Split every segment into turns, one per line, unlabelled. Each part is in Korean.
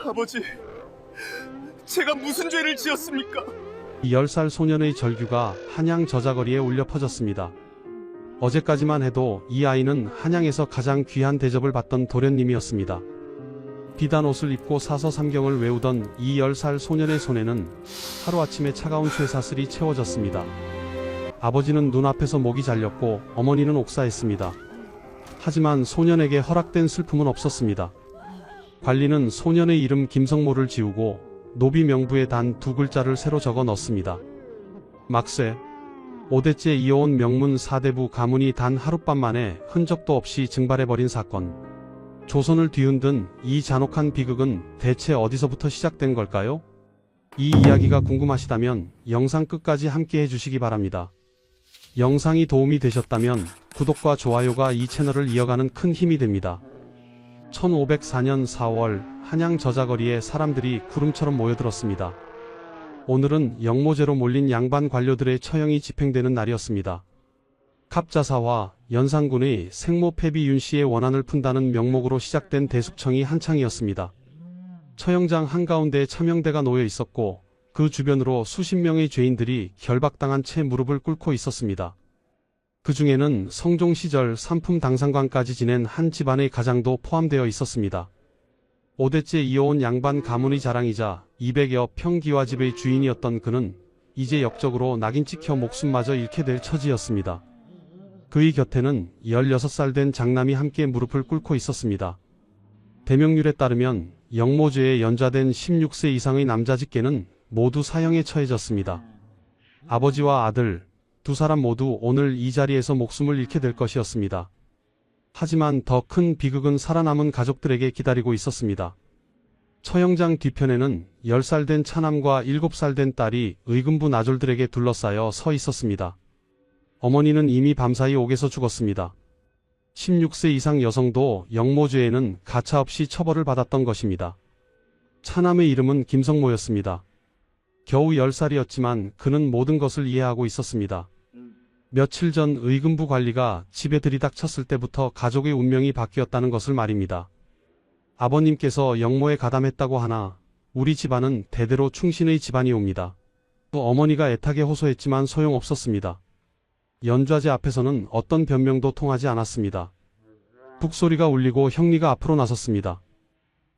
아버지, 제가 무슨 죄를 지었습니까?
10살 소년의 절규가 한양 저자거리에 울려 퍼졌습니다. 어제까지만 해도 이 아이는 한양에서 가장 귀한 대접을 받던 도련님이었습니다. 비단 옷을 입고 사서삼경을 외우던 이 10살 소년의 손에는 하루아침에 차가운 쇠사슬이 채워졌습니다. 아버지는 눈앞에서 목이 잘렸고 어머니는 옥사했습니다. 하지만 소년에게 허락된 슬픔은 없었습니다. 관리는 소년의 이름 김성모를 지우고 노비 명부에 단 2글자를 새로 적어 넣습니다. 막쇠. 5대째 이어온 명문 사대부 가문이 단 하룻밤 만에 흔적도 없이 증발해버린 사건. 조선을 뒤흔든 이 잔혹한 비극은 대체 어디서부터 시작된 걸까요? 이 이야기가 궁금하시다면 영상 끝까지 함께 해주시기 바랍니다. 영상이 도움이 되셨다면 구독과 좋아요가 이 채널을 이어가는 큰 힘이 됩니다. 1504년 4월 한양 저자거리에 사람들이 구름처럼 모여들었습니다. 오늘은 영모제로 몰린 양반 관료들의 처형이 집행되는 날이었습니다. 갑자사와 연산군의 생모 패비 윤씨의 원한을 푼다는 명목으로 시작된 대숙청이 한창이었습니다. 처형장 한가운데에 차명대가 놓여 있었고 그 주변으로 수십 명의 죄인들이 결박당한 채 무릎을 꿇고 있었습니다. 그 중에는 성종 시절 삼품 당상관까지 지낸 한 집안의 가장도 포함되어 있었습니다. 5대째 이어온 양반 가문의 자랑이자 200여 평 기와집의 주인이었던 그는 이제 역적으로 낙인 찍혀 목숨마저 잃게 될 처지였습니다. 그의 곁에는 16살 된 장남이 함께 무릎을 꿇고 있었습니다. 대명률에 따르면 영모죄에 연좌된 16세 이상의 남자 직계는 모두 사형에 처해졌습니다. 아버지와 아들, 두 사람 모두 오늘 이 자리에서 목숨을 잃게 될 것이었습니다. 하지만 더 큰 비극은 살아남은 가족들에게 기다리고 있었습니다. 처형장 뒤편에는 10살 된 차남과 7살 된 딸이 의금부 나졸들에게 둘러싸여 서 있었습니다. 어머니는 이미 밤사이 옥에서 죽었습니다. 16세 이상 여성도 영모죄에는 가차없이 처벌을 받았던 것입니다. 차남의 이름은 김성모였습니다. 겨우 10살이었지만 그는 모든 것을 이해하고 있었습니다. 며칠 전 의금부 관리가 집에 들이닥쳤을 때부터 가족의 운명이 바뀌었다는 것을 말입니다. 아버님께서 영모에 가담했다고 하나 우리 집안은 대대로 충신의 집안이옵니다. 또 어머니가 애타게 호소했지만 소용없었습니다. 연좌제 앞에서는 어떤 변명도 통하지 않았습니다. 북소리가 울리고 형리가 앞으로 나섰습니다.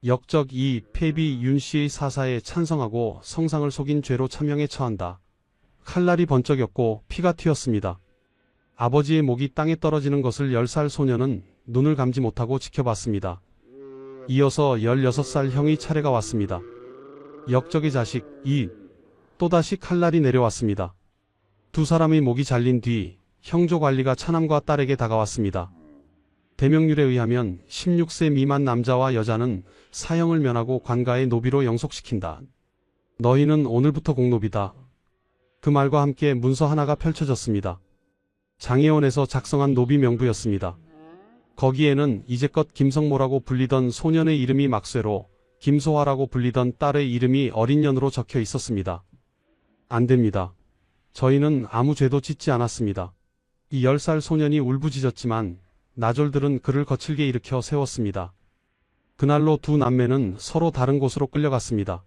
역적 이 패비 윤씨의 사사에 찬성하고 성상을 속인 죄로 참형에 처한다. 칼날이 번쩍였고 피가 튀었습니다. 아버지의 목이 땅에 떨어지는 것을 10살 소년은 눈을 감지 못하고 지켜봤습니다. 이어서 16살 형의 차례가 왔습니다. 역적의 자식 이 또다시 칼날이 내려왔습니다. 두 사람의 목이 잘린 뒤 형조 관리가 차남과 딸에게 다가왔습니다. 대명률에 의하면 16세 미만 남자와 여자는 사형을 면하고 관가의 노비로 영속시킨다. 너희는 오늘부터 공노비다. 그 말과 함께 문서 하나가 펼쳐졌습니다. 장혜원에서 작성한 노비 명부였습니다. 거기에는 이제껏 김성모라고 불리던 소년의 이름이 막쇠로, 김소화라고 불리던 딸의 이름이 어린년으로 적혀 있었습니다. 안 됩니다. 저희는 아무 죄도 짓지 않았습니다. 이 10살 소년이 울부짖었지만 나졸들은 그를 거칠게 일으켜 세웠습니다. 그날로 두 남매는 서로 다른 곳으로 끌려갔습니다.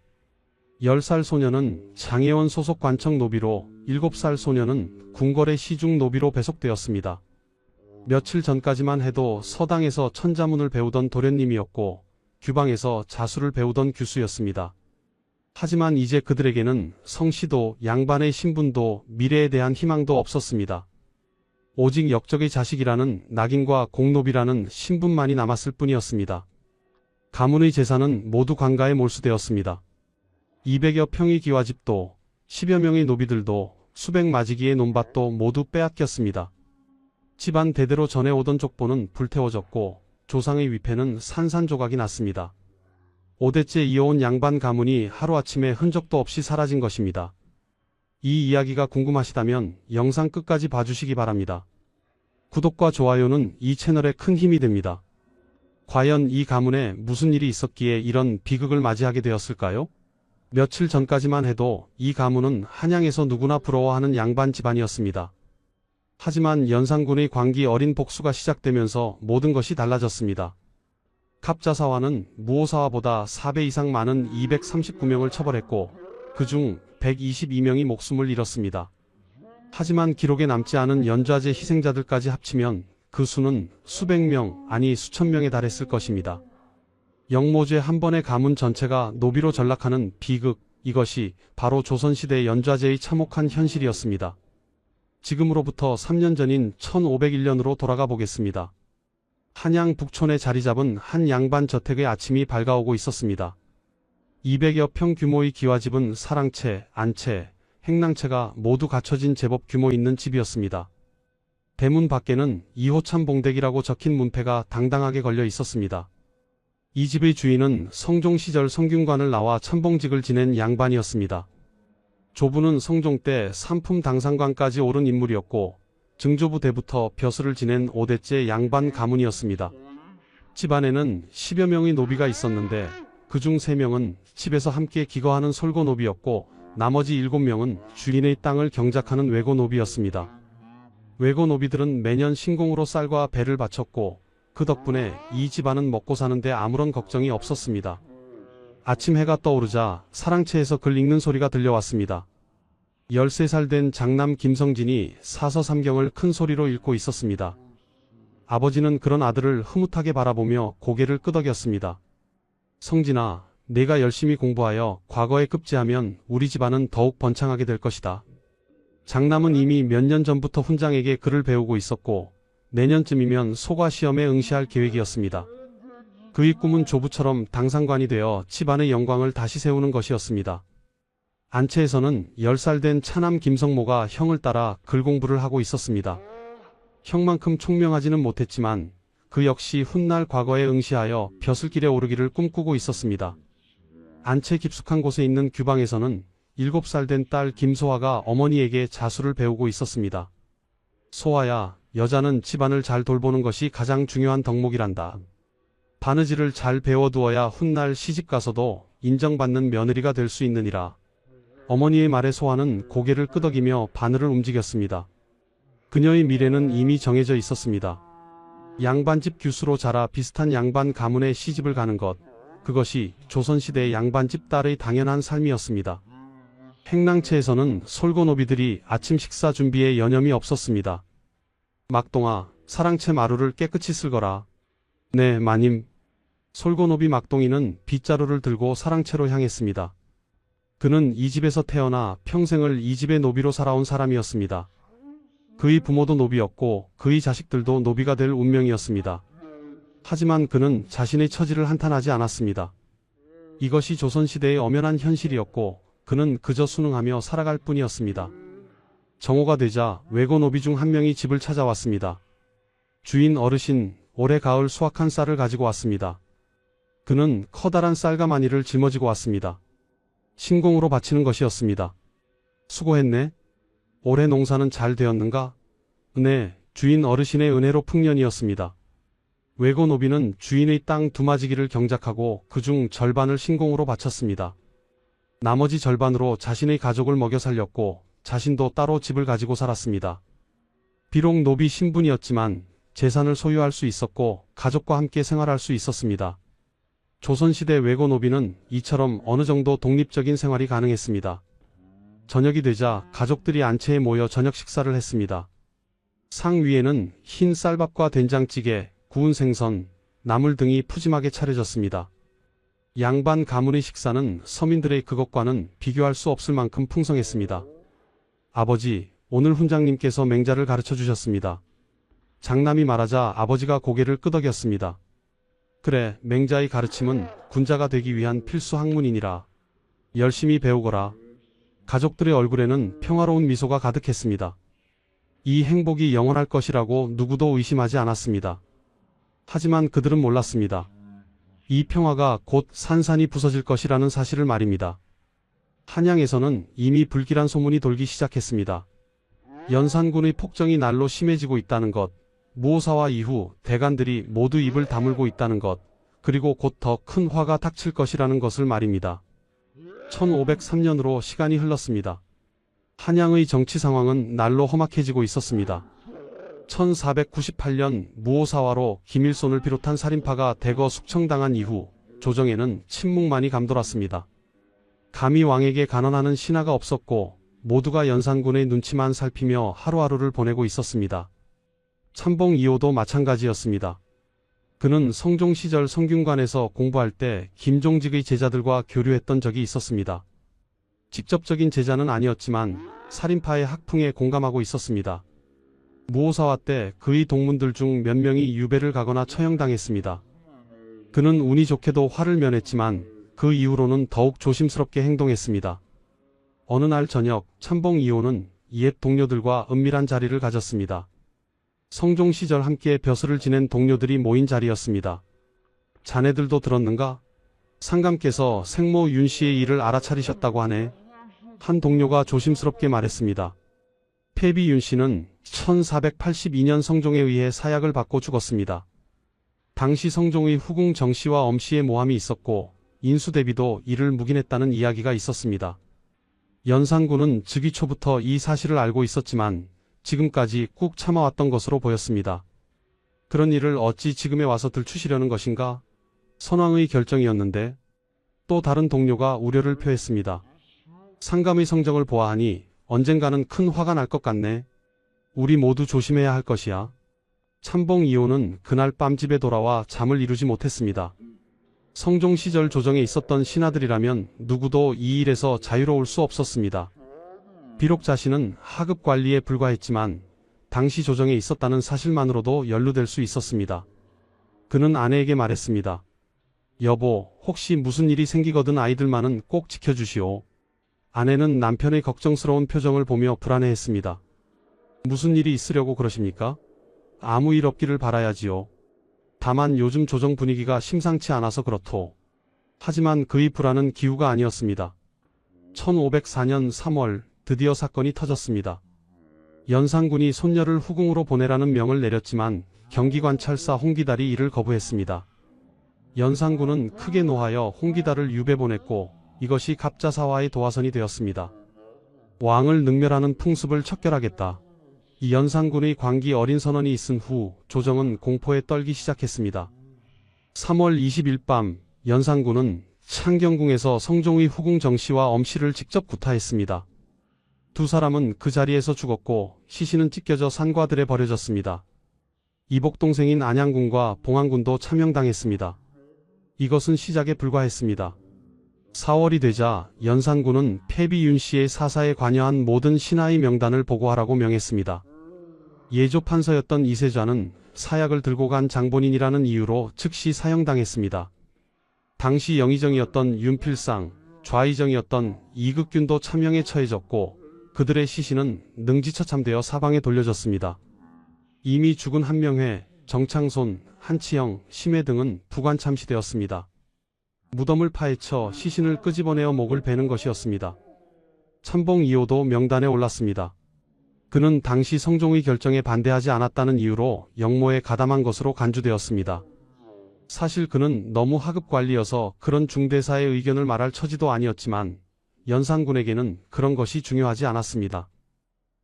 10살 소년은 장혜원 소속 관청 노비로, 7살 소년은 궁궐의 시중 노비로 배속되었습니다. 며칠 전까지만 해도 서당에서 천자문을 배우던 도련님이었고 규방에서 자수를 배우던 규수였습니다. 하지만 이제 그들에게는 성씨도 양반의 신분도 미래에 대한 희망도 없었습니다. 오직 역적의 자식이라는 낙인과 공노비라는 신분만이 남았을 뿐이었습니다. 가문의 재산은 모두 관가에 몰수되었습니다. 200여 평의 기와집도 10여 명의 노비들도 수백 마지기의 논밭도 모두 빼앗겼습니다. 집안 대대로 전해오던 족보는 불태워졌고 조상의 위패는 산산조각이 났습니다. 5대째 이어온 양반 가문이 하루아침에 흔적도 없이 사라진 것입니다. 이 이야기가 궁금하시다면 영상 끝까지 봐주시기 바랍니다. 구독과 좋아요는 이 채널에 큰 힘이 됩니다. 과연 이 가문에 무슨 일이 있었기에 이런 비극을 맞이하게 되었을까요? 며칠 전까지만 해도 이 가문은 한양에서 누구나 부러워하는 양반 집안이었습니다. 하지만 연산군의 광기 어린 복수가 시작되면서 모든 것이 달라졌습니다. 갑자사화는 무오사화보다 4배 이상 많은 239명을 처벌했고 그중 122명이 목숨을 잃었습니다. 하지만 기록에 남지 않은 연좌제 희생자들까지 합치면 그 수는 수백 명, 아니 수천 명에 달했을 것입니다. 영모제 한 번의 가문 전체가 노비로 전락하는 비극, 이것이 바로 조선시대 연좌제의 참혹한 현실이었습니다. 지금으로부터 3년 전인 1501년으로 돌아가 보겠습니다. 한양 북촌에 자리 잡은 한 양반 저택의 아침이 밝아오고 있었습니다. 200여 평 규모의 기와집은 사랑채, 안채, 행랑채가 모두 갖춰진 제법 규모 있는 집이었습니다. 대문 밖에는 이호참 봉댁이라고 적힌 문패가 당당하게 걸려 있었습니다. 이 집의 주인은 성종 시절 성균관을 나와 천봉직을 지낸 양반이었습니다. 조부는 성종 때 삼품 당상관까지 오른 인물이었고 증조부 때부터 벼슬을 지낸 5대째 양반 가문이었습니다. 집안에는 10여 명의 노비가 있었는데 그중 3명은 집에서 함께 기거하는 솔고 노비였고 나머지 7명은 주인의 땅을 경작하는 외고 노비였습니다. 외고 노비들은 매년 신공으로 쌀과 배를 바쳤고 그 덕분에 이 집안은 먹고 사는데 아무런 걱정이 없었습니다. 아침 해가 떠오르자 사랑채에서 글 읽는 소리가 들려왔습니다. 13살 된 장남 김성진이 사서 삼경을 큰 소리로 읽고 있었습니다. 아버지는 그런 아들을 흐뭇하게 바라보며 고개를 끄덕였습니다. 성진아, 네가 열심히 공부하여 과거에 급제하면 우리 집안은 더욱 번창하게 될 것이다. 장남은 이미 몇 년 전부터 훈장에게 글을 배우고 있었고 내년쯤이면 소과 시험에 응시할 계획이었습니다. 그의 꿈은 조부처럼 당상관이 되어 집안의 영광을 다시 세우는 것이었습니다. 안채에서는 10살 된 차남 김성모가 형을 따라 글 공부를 하고 있었습니다. 형만큼 총명하지는 못했지만 그 역시 훗날 과거에 응시하여 벼슬길에 오르기를 꿈꾸고 있었습니다. 안채 깊숙한 곳에 있는 규방에서는 7살 된 딸 김소화가 어머니에게 자수를 배우고 있었습니다. 소화야, 여자는 집안을 잘 돌보는 것이 가장 중요한 덕목이란다. 바느질을 잘 배워두어야 훗날 시집가서도 인정받는 며느리가 될 수 있느니라. 어머니의 말에 소화는 고개를 끄덕이며 바늘을 움직였습니다. 그녀의 미래는 이미 정해져 있었습니다. 양반집 규수로 자라 비슷한 양반 가문에 시집을 가는 것, 그것이 조선시대 양반집 딸의 당연한 삶이었습니다. 행랑채에서는 솔고노비들이 아침 식사 준비에 여념이 없었습니다. 막동아, 사랑채 마루를 깨끗이 쓸거라. 네, 마님. 솔고노비 막동이는 빗자루를 들고 사랑채로 향했습니다. 그는 이 집에서 태어나 평생을 이 집의 노비로 살아온 사람이었습니다. 그의 부모도 노비였고 그의 자식들도 노비가 될 운명이었습니다. 하지만 그는 자신의 처지를 한탄하지 않았습니다. 이것이 조선시대의 엄연한 현실이었고 그는 그저 순응하며 살아갈 뿐이었습니다. 정오가 되자 외고 노비 중 한 명이 집을 찾아왔습니다. 주인 어르신, 올해 가을 수확한 쌀을 가지고 왔습니다. 그는 커다란 쌀가마니를 짊어지고 왔습니다. 신공으로 바치는 것이었습니다. 수고했네. 올해 농사는 잘 되었는가? 네, 주인 어르신의 은혜로 풍년이었습니다. 외고 노비는 주인의 땅 두마지기를 경작하고 그중 절반을 신공으로 바쳤습니다. 나머지 절반으로 자신의 가족을 먹여 살렸고 자신도 따로 집을 가지고 살았습니다. 비록 노비 신분이었지만 재산을 소유할 수 있었고 가족과 함께 생활할 수 있었습니다. 조선시대 외고 노비는 이처럼 어느 정도 독립적인 생활이 가능했습니다. 저녁이 되자 가족들이 안채에 모여 저녁 식사를 했습니다. 상 위에는 흰 쌀밥과 된장찌개, 구운 생선, 나물 등이 푸짐하게 차려졌습니다. 양반 가문의 식사는 서민들의 그것과는 비교할 수 없을 만큼 풍성했습니다. 아버지, 오늘 훈장님께서 맹자를 가르쳐 주셨습니다. 장남이 말하자 아버지가 고개를 끄덕였습니다. 그래, 맹자의 가르침은 군자가 되기 위한 필수 학문이니라. 열심히 배우거라. 가족들의 얼굴에는 평화로운 미소가 가득했습니다. 이 행복이 영원할 것이라고 누구도 의심하지 않았습니다. 하지만 그들은 몰랐습니다. 이 평화가 곧 산산이 부서질 것이라는 사실을 말입니다. 한양에서는 이미 불길한 소문이 돌기 시작했습니다. 연산군의 폭정이 날로 심해지고 있다는 것, 무오사화 이후 대간들이 모두 입을 다물고 있다는 것, 그리고 곧 더 큰 화가 닥칠 것이라는 것을 말입니다. 1503년으로 시간이 흘렀습니다. 한양의 정치 상황은 날로 험악해지고 있었습니다. 1498년 무오사화로 김일손을 비롯한 살인파가 대거 숙청당한 이후 조정에는 침묵만이 감돌았습니다. 감히 왕에게 간언하는 신하가 없었고 모두가 연산군의 눈치만 살피며 하루하루를 보내고 있었습니다. 참봉 이호도 마찬가지였습니다. 그는 성종 시절 성균관에서 공부할 때 김종직의 제자들과 교류했던 적이 있었습니다. 직접적인 제자는 아니었지만 살인파의 학풍에 공감하고 있었습니다. 무오사화 때 그의 동문들 중 몇 명이 유배를 가거나 처형당했습니다. 그는 운이 좋게도 화를 면했지만 그 이후로는 더욱 조심스럽게 행동했습니다. 어느 날 저녁 참봉 이호는 옛 동료들과 은밀한 자리를 가졌습니다. 성종 시절 함께 벼슬을 지낸 동료들이 모인 자리였습니다. 자네들도 들었는가? 상감께서 생모 윤씨의 일을 알아차리셨다고 하네. 한 동료가 조심스럽게 말했습니다. 폐비 윤씨는 1482년 성종에 의해 사약을 받고 죽었습니다. 당시 성종의 후궁 정씨와 엄씨의 모함이 있었고 인수대비도 이를 묵인했다는 이야기가 있었습니다. 연산군은 즉위 초부터 이 사실을 알고 있었지만 지금까지 꾹 참아왔던 것으로 보였습니다. 그런 일을 어찌 지금에 와서 들추시려는 것인가? 선왕의 결정이었는데. 또 다른 동료가 우려를 표했습니다. 상감의 성정을 보아하니 언젠가는 큰 화가 날 것 같네. 우리 모두 조심해야 할 것이야. 참봉 이호는 그날 밤 집에 돌아와 잠을 이루지 못했습니다. 성종 시절 조정에 있었던 신하들이라면 누구도 이 일에서 자유로울 수 없었습니다. 비록 자신은 하급 관리에 불과했지만 당시 조정에 있었다는 사실만으로도 연루될 수 있었습니다. 그는 아내에게 말했습니다. 여보, 혹시 무슨 일이 생기거든 아이들만은 꼭 지켜주시오. 아내는 남편의 걱정스러운 표정을 보며 불안해했습니다. 무슨 일이 있으려고 그러십니까? 아무 일 없기를 바라야지요. 다만 요즘 조정 분위기가 심상치 않아서 그렇소. 하지만 그의 불안은 기우가 아니었습니다. 1504년 3월 드디어 사건이 터졌습니다. 연산군이 손녀를 후궁으로 보내라는 명을 내렸지만 경기관찰사 홍기달이 이를 거부했습니다. 연산군은 크게 노하여 홍기달을 유배 보냈고 이것이 갑자사화의 도화선이 되었습니다. 왕을 능멸하는 풍습을 척결하겠다. 이 연산군의 광기 어린 선언이 있은 후 조정은 공포에 떨기 시작했습니다. 3월 20일 밤 연산군은 창경궁에서 성종의 후궁 정씨와 엄씨를 직접 구타했습니다. 두 사람은 그 자리에서 죽었고 시신은 찢겨져 산과들에 버려졌습니다. 이복 동생인 안양군과 봉안군도 참형당했습니다. 이것은 시작에 불과했습니다. 4월이 되자 연산군은 폐비 윤씨의 사사에 관여한 모든 신하의 명단을 보고하라고 명했습니다. 예조 판서였던 이세좌는 사약을 들고 간 장본인이라는 이유로 즉시 사형당했습니다. 당시 영의정이었던 윤필상, 좌의정이었던 이극균도 참형에 처해졌고 그들의 시신은 능지처참되어 사방에 돌려졌습니다. 이미 죽은 한명회, 정창손, 한치영, 심해 등은 부관 참시되었습니다. 무덤을 파헤쳐 시신을 끄집어내어 목을 베는 것이었습니다. 참봉 이호도 명단에 올랐습니다. 그는 당시 성종의 결정에 반대하지 않았다는 이유로 영모에 가담한 것으로 간주되었습니다. 사실 그는 너무 하급 관리여서 그런 중대사의 의견을 말할 처지도 아니었지만 연산군에게는 그런 것이 중요하지 않았습니다.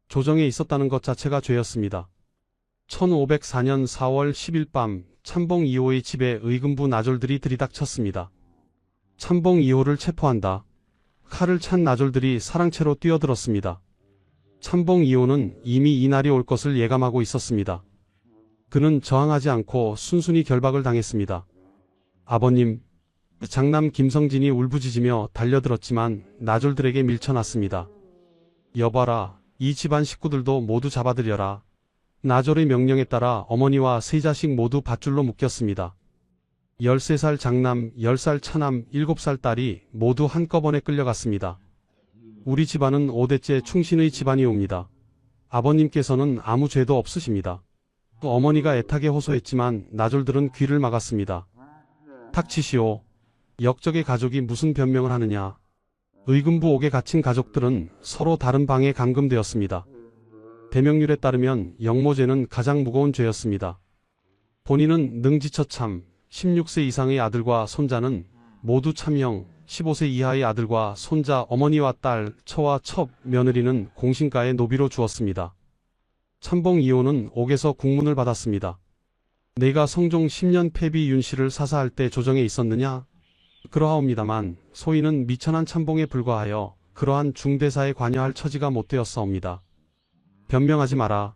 조정에 있었다는 것 자체가 죄였습니다. 1504년 4월 10일 밤 참봉 이호의 집에 의금부 나졸들이 들이닥쳤습니다. 참봉 이호를 체포한다. 칼을 찬 나졸들이 사랑채로 뛰어들었습니다. 참봉 이호는 이미 이날이 올 것을 예감하고 있었습니다. 그는 저항하지 않고 순순히 결박을 당했습니다. 아버님, 장남 김성진이 울부짖으며 달려들었지만 나졸들에게 밀쳐났습니다. 여봐라, 이 집안 식구들도 모두 잡아들여라. 나졸의 명령에 따라 어머니와 세 자식 모두 밧줄로 묶였습니다. 13살 장남, 10살 차남, 7살 딸이 모두 한꺼번에 끌려갔습니다. 우리 집안은 5대째 충신의 집안이옵니다. 아버님께서는 아무 죄도 없으십니다. 어머니가 애타게 호소했지만 나졸들은 귀를 막았습니다. 닥치시오. 역적의 가족이 무슨 변명을 하느냐. 의금부 옥에 갇힌 가족들은 서로 다른 방에 감금되었습니다. 대명률에 따르면 영모죄는 가장 무거운 죄였습니다. 본인은 능지처참, 16세 이상의 아들과 손자는 모두 참형, 15세 이하의 아들과 손자, 어머니와 딸, 처와 첩, 며느리는 공신가에 노비로 주었습니다. 참봉 이호는 옥에서 국문을 받았습니다. 내가 성종 10년 패비 윤씨를 사사할 때 조정에 있었느냐? 그러하옵니다만 소인은 미천한 참봉에 불과하여 그러한 중대사에 관여할 처지가 못 되었사옵니다. 변명하지 마라.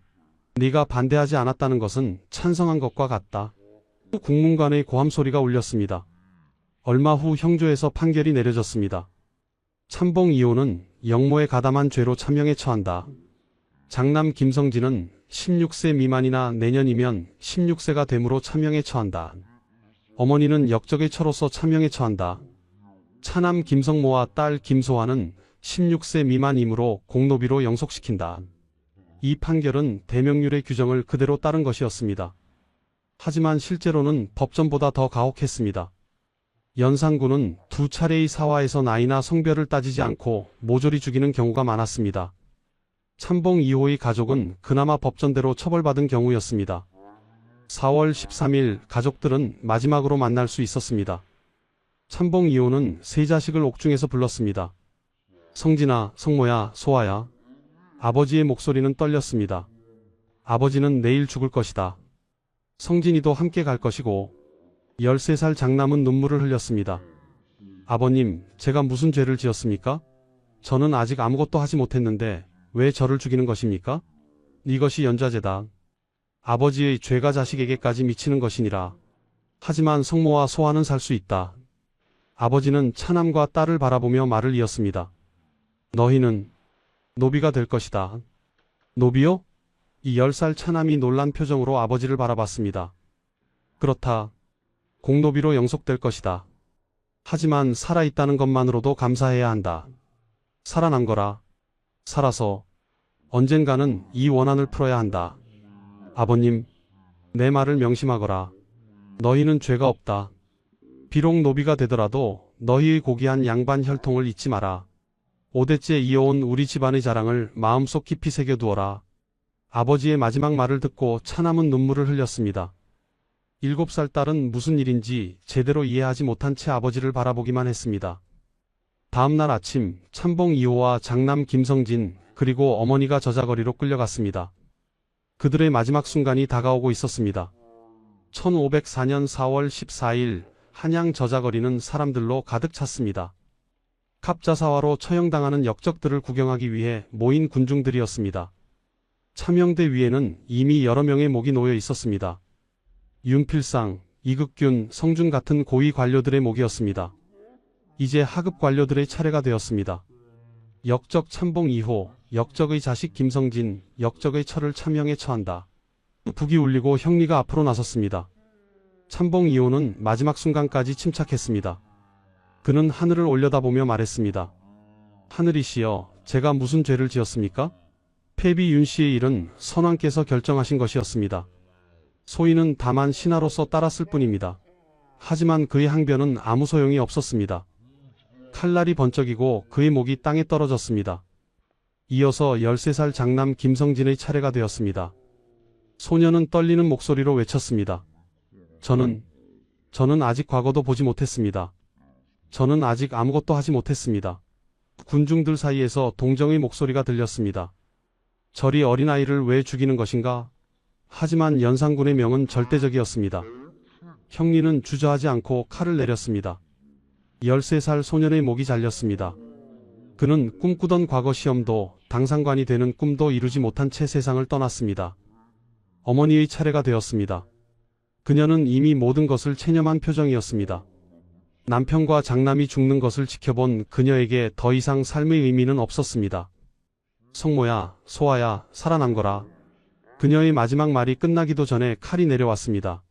네가 반대하지 않았다는 것은 찬성한 것과 같다. 국문관의 고함 소리가 울렸습니다. 얼마 후 형조에서 판결이 내려졌습니다. 참봉 이호는 영모에 가담한 죄로 참형에 처한다. 장남 김성진은 16세 미만이나 내년이면 16세가 되므로 참형에 처한다. 어머니는 역적의 처로서 참형에 처한다. 차남 김성모와 딸 김소환은 16세 미만이므로 공노비로 영속시킨다. 이 판결은 대명률의 규정을 그대로 따른 것이었습니다. 하지만 실제로는 법전보다 더 가혹했습니다. 연산군은 두 차례의 사화에서 나이나 성별을 따지지 않고 모조리 죽이는 경우가 많았습니다. 참봉 2호의 가족은 그나마 법전대로 처벌받은 경우였습니다. 4월 13일 가족들은 마지막으로 만날 수 있었습니다. 참봉 2호는 세 자식을 옥중에서 불렀습니다. 성진아, 성모야, 소아야. 아버지의 목소리는 떨렸습니다. 아버지는 내일 죽을 것이다. 성진이도 함께 갈 것이고 13살 장남은 눈물을 흘렸습니다. 아버님, 제가 무슨 죄를 지었습니까? 저는 아직 아무것도 하지 못했는데 왜 저를 죽이는 것입니까? 이것이 연좌제다. 아버지의 죄가 자식에게까지 미치는 것이니라. 하지만 성모와 소아는 살 수 있다. 아버지는 차남과 딸을 바라보며 말을 이었습니다. 너희는 노비가 될 것이다. 노비요? 이 10살 차남이 놀란 표정으로 아버지를 바라봤습니다. 그렇다. 공노비로 영속될 것이다. 하지만 살아있다는 것만으로도 감사해야 한다. 살아난 거라. 살아서 언젠가는 이 원한을 풀어야 한다. 아버님, 내 말을 명심하거라. 너희는 죄가 없다. 비록 노비가 되더라도 너희의 고귀한 양반 혈통을 잊지 마라. 5대째 이어온 우리 집안의 자랑을 마음속 깊이 새겨두어라. 아버지의 마지막 말을 듣고 차남은 눈물을 흘렸습니다. 7살 딸은 무슨 일인지 제대로 이해하지 못한 채 아버지를 바라보기만 했습니다. 다음날 아침 참봉 2호와 장남 김성진 그리고 어머니가 저자거리로 끌려갔습니다. 그들의 마지막 순간이 다가오고 있었습니다. 1504년 4월 14일 한양 저자거리는 사람들로 가득 찼습니다. 갑자사화로 처형당하는 역적들을 구경하기 위해 모인 군중들이었습니다. 참형대 위에는 이미 여러 명의 목이 놓여 있었습니다. 윤필상, 이극균, 성준 같은 고위 관료들의 목이었습니다. 이제 하급 관료들의 차례가 되었습니다. 역적 참봉 2호, 역적의 자식 김성진, 역적의 처를 참형에 처한다. 북이 울리고 형리가 앞으로 나섰습니다. 참봉 2호는 마지막 순간까지 침착했습니다. 그는 하늘을 올려다보며 말했습니다. 하늘이시여, 제가 무슨 죄를 지었습니까? 패비 윤씨의 일은 선왕께서 결정하신 것이었습니다. 소인은 다만 신하로서 따랐을 뿐입니다. 하지만 그의 항변은 아무 소용이 없었습니다. 칼날이 번쩍이고 그의 목이 땅에 떨어졌습니다. 이어서 13살 장남 김성진의 차례가 되었습니다. 소녀는 떨리는 목소리로 외쳤습니다. 저는 아직 과거도 보지 못했습니다. 저는 아직 아무것도 하지 못했습니다. 군중들 사이에서 동정의 목소리가 들렸습니다. 저리 어린아이를 왜 죽이는 것인가? 하지만 연산군의 명은 절대적이었습니다. 형리는 주저하지 않고 칼을 내렸습니다. 13살 소년의 목이 잘렸습니다. 그는 꿈꾸던 과거 시험도 당상관이 되는 꿈도 이루지 못한 채 세상을 떠났습니다. 어머니의 차례가 되었습니다. 그녀는 이미 모든 것을 체념한 표정이었습니다. 남편과 장남이 죽는 것을 지켜본 그녀에게 더 이상 삶의 의미는 없었습니다. 성모야, 소아야, 살아난 거라. 그녀의 마지막 말이 끝나기도 전에 칼이 내려왔습니다.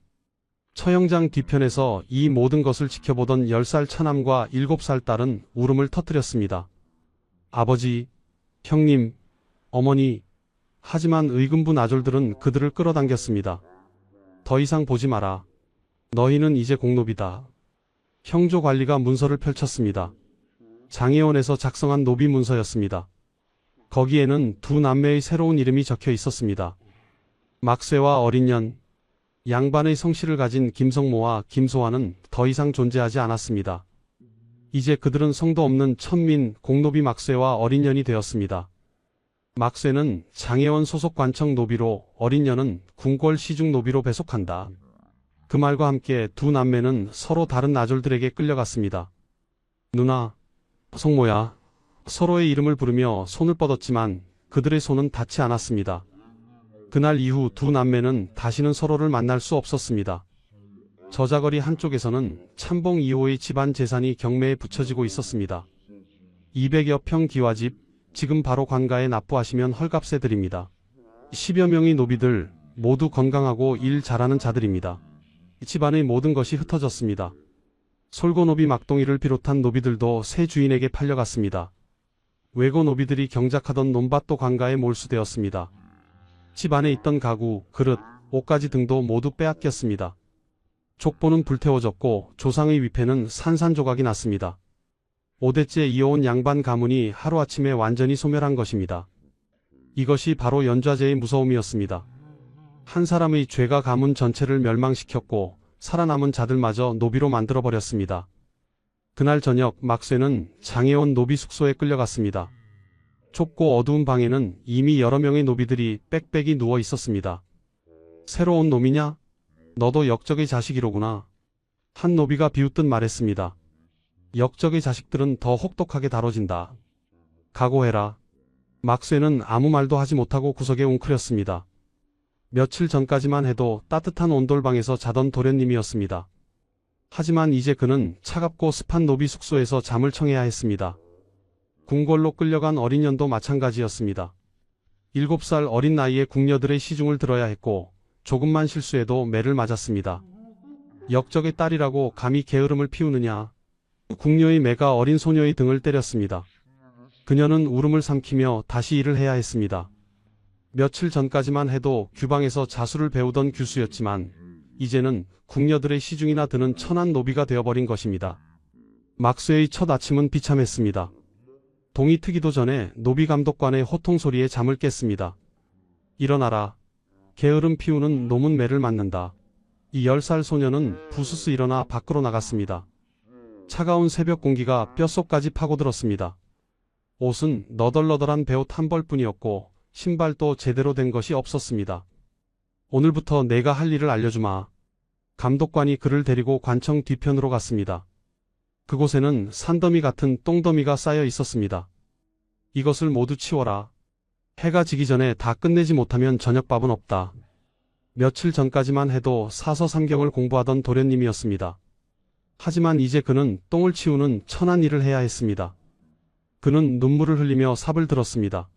처형장 뒤편에서 이 모든 것을 지켜보던 10살 차남과 7살 딸은 울음을 터뜨렸습니다. 아버지, 형님, 어머니. 하지만 의금부 나졸들은 그들을 끌어당겼습니다. 더 이상 보지 마라. 너희는 이제 공노비다. 형조 관리가 문서를 펼쳤습니다. 장애원에서 작성한 노비 문서였습니다. 거기에는 두 남매의 새로운 이름이 적혀 있었습니다. 막쇠와 어린년. 양반의 성씨를 가진 김성모와 김소환은 더 이상 존재하지 않았습니다. 이제 그들은 성도 없는 천민, 공노비 막쇠와 어린년이 되었습니다. 막쇠는 장혜원 소속 관청 노비로 어린 년은 궁궐 시중 노비로 배속한다. 그 말과 함께 두 남매는 서로 다른 나졸들에게 끌려갔습니다. 누나, 성모야. 서로의 이름을 부르며 손을 뻗었지만 그들의 손은 닿지 않았습니다. 그날 이후 두 남매는 다시는 서로를 만날 수 없었습니다. 저자거리 한쪽에서는 참봉 2호의 집안 재산이 경매에 붙여지고 있었습니다. 200여 평 기와집, 지금 바로 관가에 납부하시면 헐값에 드립니다. 10여 명의 노비들, 모두 건강하고 일 잘하는 자들입니다. 집안의 모든 것이 흩어졌습니다. 솔고노비 막동이를 비롯한 노비들도 새 주인에게 팔려갔습니다. 외고 노비들이 경작하던 논밭도 관가에 몰수되었습니다. 집 안에 있던 가구, 그릇, 옷가지 등도 모두 빼앗겼습니다. 족보는 불태워졌고 조상의 위패는 산산조각이 났습니다. 5대째 이어온 양반 가문이 하루아침에 완전히 소멸한 것입니다. 이것이 바로 연좌제의 무서움이었습니다. 한 사람의 죄가 가문 전체를 멸망시켰고 살아남은 자들마저 노비로 만들어버렸습니다. 그날 저녁 막쇠는 장혜원 노비 숙소에 끌려갔습니다. 좁고 어두운 방에는 이미 여러 명의 노비들이 빽빽이 누워 있었습니다. 새로 온 놈이냐? 너도 역적의 자식이로구나. 한 노비가 비웃듯 말했습니다. 역적의 자식들은 더 혹독하게 다뤄진다. 각오해라. 막쇠는 아무 말도 하지 못하고 구석에 웅크렸습니다. 며칠 전까지만 해도 따뜻한 온돌방에서 자던 도련님이었습니다. 하지만 이제 그는 차갑고 습한 노비 숙소에서 잠을 청해야 했습니다. 궁궐로 끌려간 어린 년도 마찬가지였습니다. 7살 어린 나이에 궁녀들의 시중을 들어야 했고 조금만 실수해도 매를 맞았습니다. 역적의 딸이라고 감히 게으름을 피우느냐. 궁녀의 매가 어린 소녀의 등을 때렸습니다. 그녀는 울음을 삼키며 다시 일을 해야 했습니다. 며칠 전까지만 해도 규방에서 자수를 배우던 규수였지만 이제는 궁녀들의 시중이나 드는 천한 노비가 되어버린 것입니다. 막쇠의 첫 아침은 비참했습니다. 동이 트기도 전에 노비 감독관의 호통 소리에 잠을 깼습니다. 일어나라. 게으름 피우는 놈은 매를 맞는다. 이 10살 소녀는 부스스 일어나 밖으로 나갔습니다. 차가운 새벽 공기가 뼛속까지 파고들었습니다. 옷은 너덜너덜한 베옷 한 벌뿐이었고 신발도 제대로 된 것이 없었습니다. 오늘부터 내가 할 일을 알려주마. 감독관이 그를 데리고 관청 뒤편으로 갔습니다. 그곳에는 산더미 같은 똥더미가 쌓여 있었습니다. 이것을 모두 치워라. 해가 지기 전에 다 끝내지 못하면 저녁밥은 없다. 며칠 전까지만 해도 사서삼경을 공부하던 도련님이었습니다. 하지만 이제 그는 똥을 치우는 천한 일을 해야 했습니다. 그는 눈물을 흘리며 삽을 들었습니다.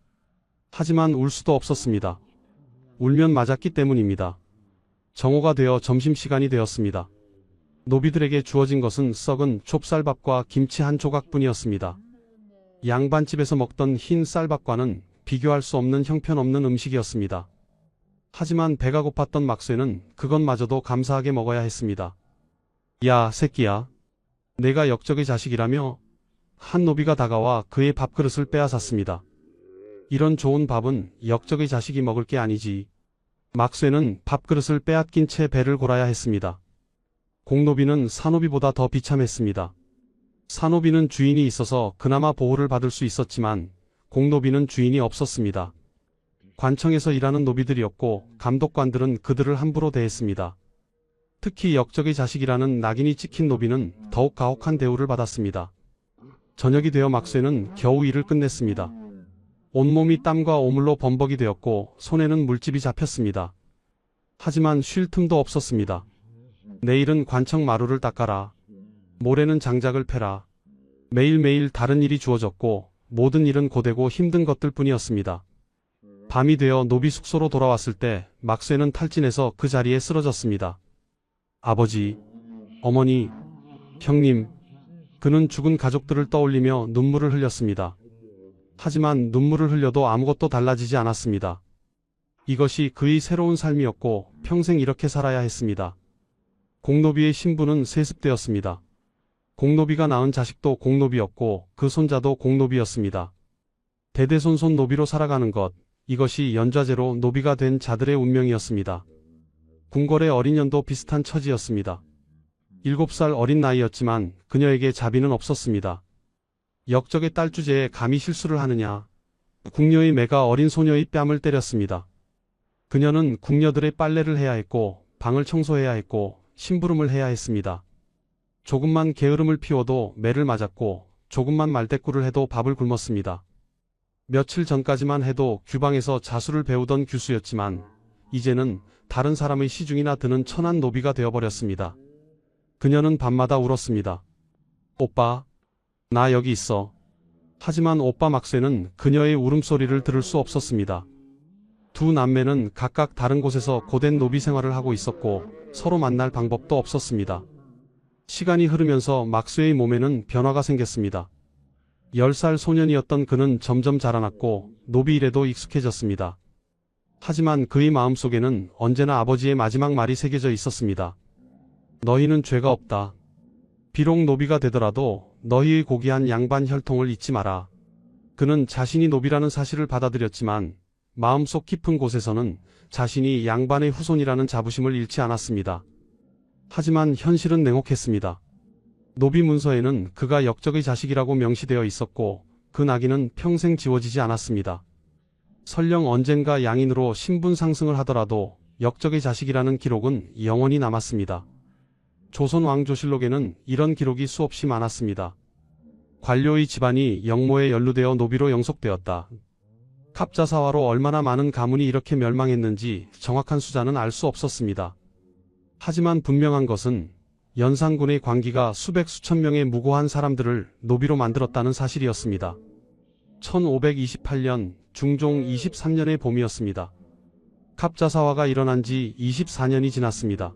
하지만 울 수도 없었습니다. 울면 맞았기 때문입니다. 정오가 되어 점심시간이 되었습니다. 노비들에게 주어진 것은 썩은 좁쌀밥과 김치 한 조각뿐이었습니다. 양반집에서 먹던 흰 쌀밥과는 비교할 수 없는 형편없는 음식이었습니다. 하지만 배가 고팠던 막쇠는 그것마저도 감사하게 먹어야 했습니다. 야, 새끼야. 내가 역적의 자식이라며? 한 노비가 다가와 그의 밥그릇을 빼앗았습니다. 이런 좋은 밥은 역적의 자식이 먹을 게 아니지. 막쇠는 밥그릇을 빼앗긴 채 배를 골아야 했습니다. 공노비는 사노비보다 더 비참했습니다. 사노비는 주인이 있어서 그나마 보호를 받을 수 있었지만 공노비는 주인이 없었습니다. 관청에서 일하는 노비들이었고 감독관들은 그들을 함부로 대했습니다. 특히 역적의 자식이라는 낙인이 찍힌 노비는 더욱 가혹한 대우를 받았습니다. 저녁이 되어 막쇠는 겨우 일을 끝냈습니다. 온몸이 땀과 오물로 범벅이 되었고 손에는 물집이 잡혔습니다. 하지만 쉴 틈도 없었습니다. 내일은 관청 마루를 닦아라. 모레는 장작을 패라. 매일매일 다른 일이 주어졌고 모든 일은 고되고 힘든 것들 뿐이었습니다. 밤이 되어 노비 숙소로 돌아왔을 때 막쇠는 탈진해서 그 자리에 쓰러졌습니다. 아버지, 어머니, 형님. 그는 죽은 가족들을 떠올리며 눈물을 흘렸습니다. 하지만 눈물을 흘려도 아무것도 달라지지 않았습니다. 이것이 그의 새로운 삶이었고 평생 이렇게 살아야 했습니다. 공노비의 신부는 세습되었습니다. 공노비가 낳은 자식도 공노비였고 그 손자도 공노비였습니다. 대대손손 노비로 살아가는 것, 이것이 연좌제로 노비가 된 자들의 운명이었습니다. 궁궐의 어린 년도 비슷한 처지였습니다. 7살 어린 나이였지만 그녀에게 자비는 없었습니다. 역적의 딸 주제에 감히 실수를 하느냐. 궁녀의 매가 어린 소녀의 뺨을 때렸습니다. 그녀는 궁녀들의 빨래를 해야 했고 방을 청소해야 했고 심부름을 해야 했습니다. 조금만 게으름을 피워도 매를 맞았고 조금만 말대꾸를 해도 밥을 굶었습니다. 며칠 전까지만 해도 규방에서 자수를 배우던 규수였지만 이제는 다른 사람의 시중이나 드는 천한 노비가 되어버렸습니다. 그녀는 밤마다 울었습니다. 오빠, 나 여기 있어. 하지만 오빠 막쇠는 그녀의 울음소리를 들을 수 없었습니다. 두 남매는 각각 다른 곳에서 고된 노비 생활을 하고 있었고 서로 만날 방법도 없었습니다. 시간이 흐르면서 막쇠의 몸에는 변화가 생겼습니다. 10살 소년이었던 그는 점점 자라났고 노비 일에도 익숙해졌습니다. 하지만 그의 마음속에는 언제나 아버지의 마지막 말이 새겨져 있었습니다. 너희는 죄가 없다. 비록 노비가 되더라도 너희의 고귀한 양반 혈통을 잊지 마라. 그는 자신이 노비라는 사실을 받아들였지만 마음속 깊은 곳에서는 자신이 양반의 후손이라는 자부심을 잃지 않았습니다. 하지만 현실은 냉혹했습니다. 노비 문서에는 그가 역적의 자식이라고 명시되어 있었고 그 낙인은 평생 지워지지 않았습니다. 설령 언젠가 양인으로 신분 상승을 하더라도 역적의 자식이라는 기록은 영원히 남았습니다. 조선 왕조실록에는 이런 기록이 수없이 많았습니다. 관료의 집안이 영모에 연루되어 노비로 영속되었다. 갑자사화로 얼마나 많은 가문이 이렇게 멸망했는지 정확한 숫자는 알 수 없었습니다. 하지만 분명한 것은 연산군의 관기가 수백 수천 명의 무고한 사람들을 노비로 만들었다는 사실이었습니다. 1528년 중종 23년의 봄이었습니다. 갑자사화가 일어난 지 24년이 지났습니다.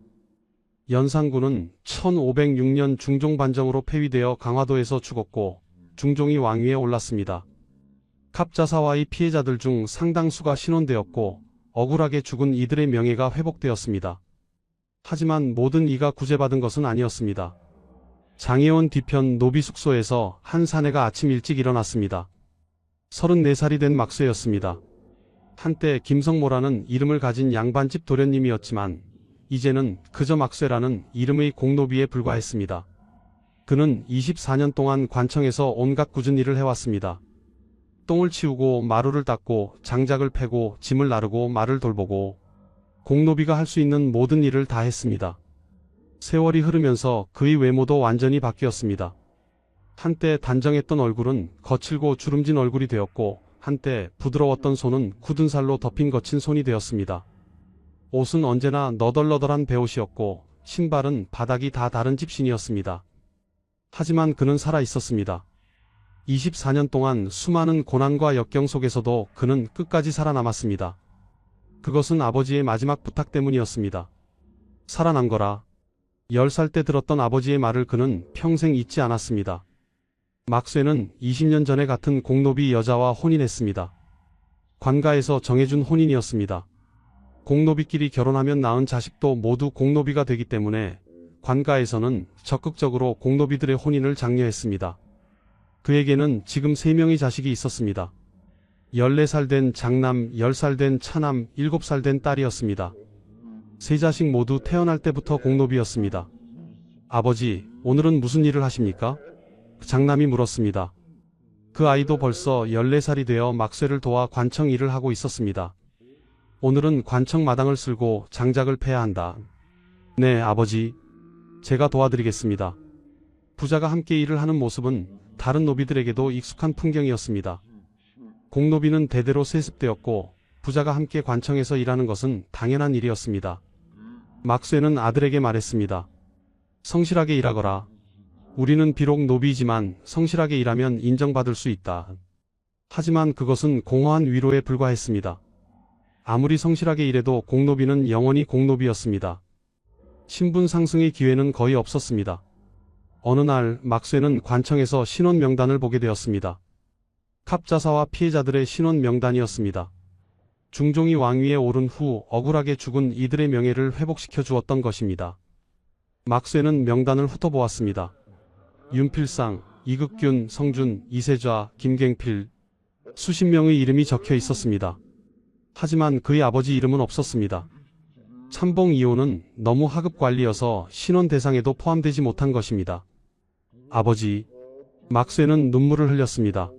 연산군은 1506년 중종 반정으로 폐위되어 강화도에서 죽었고 중종이 왕위에 올랐습니다. 갑자사화의 피해자들 중 상당수가 신원되었고 억울하게 죽은 이들의 명예가 회복되었습니다. 하지만 모든 이가 구제받은 것은 아니었습니다. 장애원 뒤편 노비 숙소에서 한 사내가 아침 일찍 일어났습니다. 34살이 된 막쇠였습니다. 한때 김성모라는 이름을 가진 양반집 도련님이었지만 이제는 그저 막쇠라는 이름의 공노비에 불과했습니다. 그는 24년 동안 관청에서 온갖 굳은 일을 해왔습니다. 똥을 치우고 마루를 닦고 장작을 패고 짐을 나르고 말을 돌보고 공노비가 할 수 있는 모든 일을 다 했습니다. 세월이 흐르면서 그의 외모도 완전히 바뀌었습니다. 한때 단정했던 얼굴은 거칠고 주름진 얼굴이 되었고 한때 부드러웠던 손은 굳은 살로 덮인 거친 손이 되었습니다. 옷은 언제나 너덜너덜한 베옷이었고 신발은 바닥이 다 다른 집신이었습니다. 하지만 그는 살아 있었습니다. 24년 동안 수많은 고난과 역경 속에서도 그는 끝까지 살아남았습니다. 그것은 아버지의 마지막 부탁 때문이었습니다. 살아남거라. 10살 때 들었던 아버지의 말을 그는 평생 잊지 않았습니다. 막쇠는 20년 전에 같은 공노비 여자와 혼인했습니다. 관가에서 정해준 혼인이었습니다. 공노비끼리 결혼하면 낳은 자식도 모두 공노비가 되기 때문에 관가에서는 적극적으로 공노비들의 혼인을 장려했습니다. 그에게는 지금 3명의 자식이 있었습니다. 14살 된 장남, 10살 된 차남, 7살 된 딸이었습니다. 세 자식 모두 태어날 때부터 공노비였습니다. 아버지, 오늘은 무슨 일을 하십니까? 장남이 물었습니다. 그 아이도 벌써 14살이 되어 막쇠를 도와 관청 일을 하고 있었습니다. 오늘은 관청 마당을 쓸고 장작을 패야 한다. 네, 아버지. 제가 도와드리겠습니다. 부자가 함께 일을 하는 모습은 다른 노비들에게도 익숙한 풍경이었습니다. 공노비는 대대로 세습되었고 부자가 함께 관청에서 일하는 것은 당연한 일이었습니다. 막쇠는 아들에게 말했습니다. 성실하게 일하거라. 우리는 비록 노비이지만 성실하게 일하면 인정받을 수 있다. 하지만 그것은 공허한 위로에 불과했습니다. 아무리 성실하게 일해도 공노비는 영원히 공노비였습니다. 신분 상승의 기회는 거의 없었습니다. 어느 날 막쇠는 관청에서 신원 명단을 보게 되었습니다. 갑자사와 피해자들의 신원 명단이었습니다. 중종이 왕위에 오른 후 억울하게 죽은 이들의 명예를 회복시켜 주었던 것입니다. 막쇠는 명단을 훑어보았습니다. 윤필상, 이극균, 성준, 이세좌, 김갱필 수십 명의 이름이 적혀 있었습니다. 하지만 그의 아버지 이름은 없었습니다. 참봉 2호는 너무 하급 관리여서 신원 대상에도 포함되지 못한 것입니다. 아버지, 막쇠는 눈물을 흘렸습니다.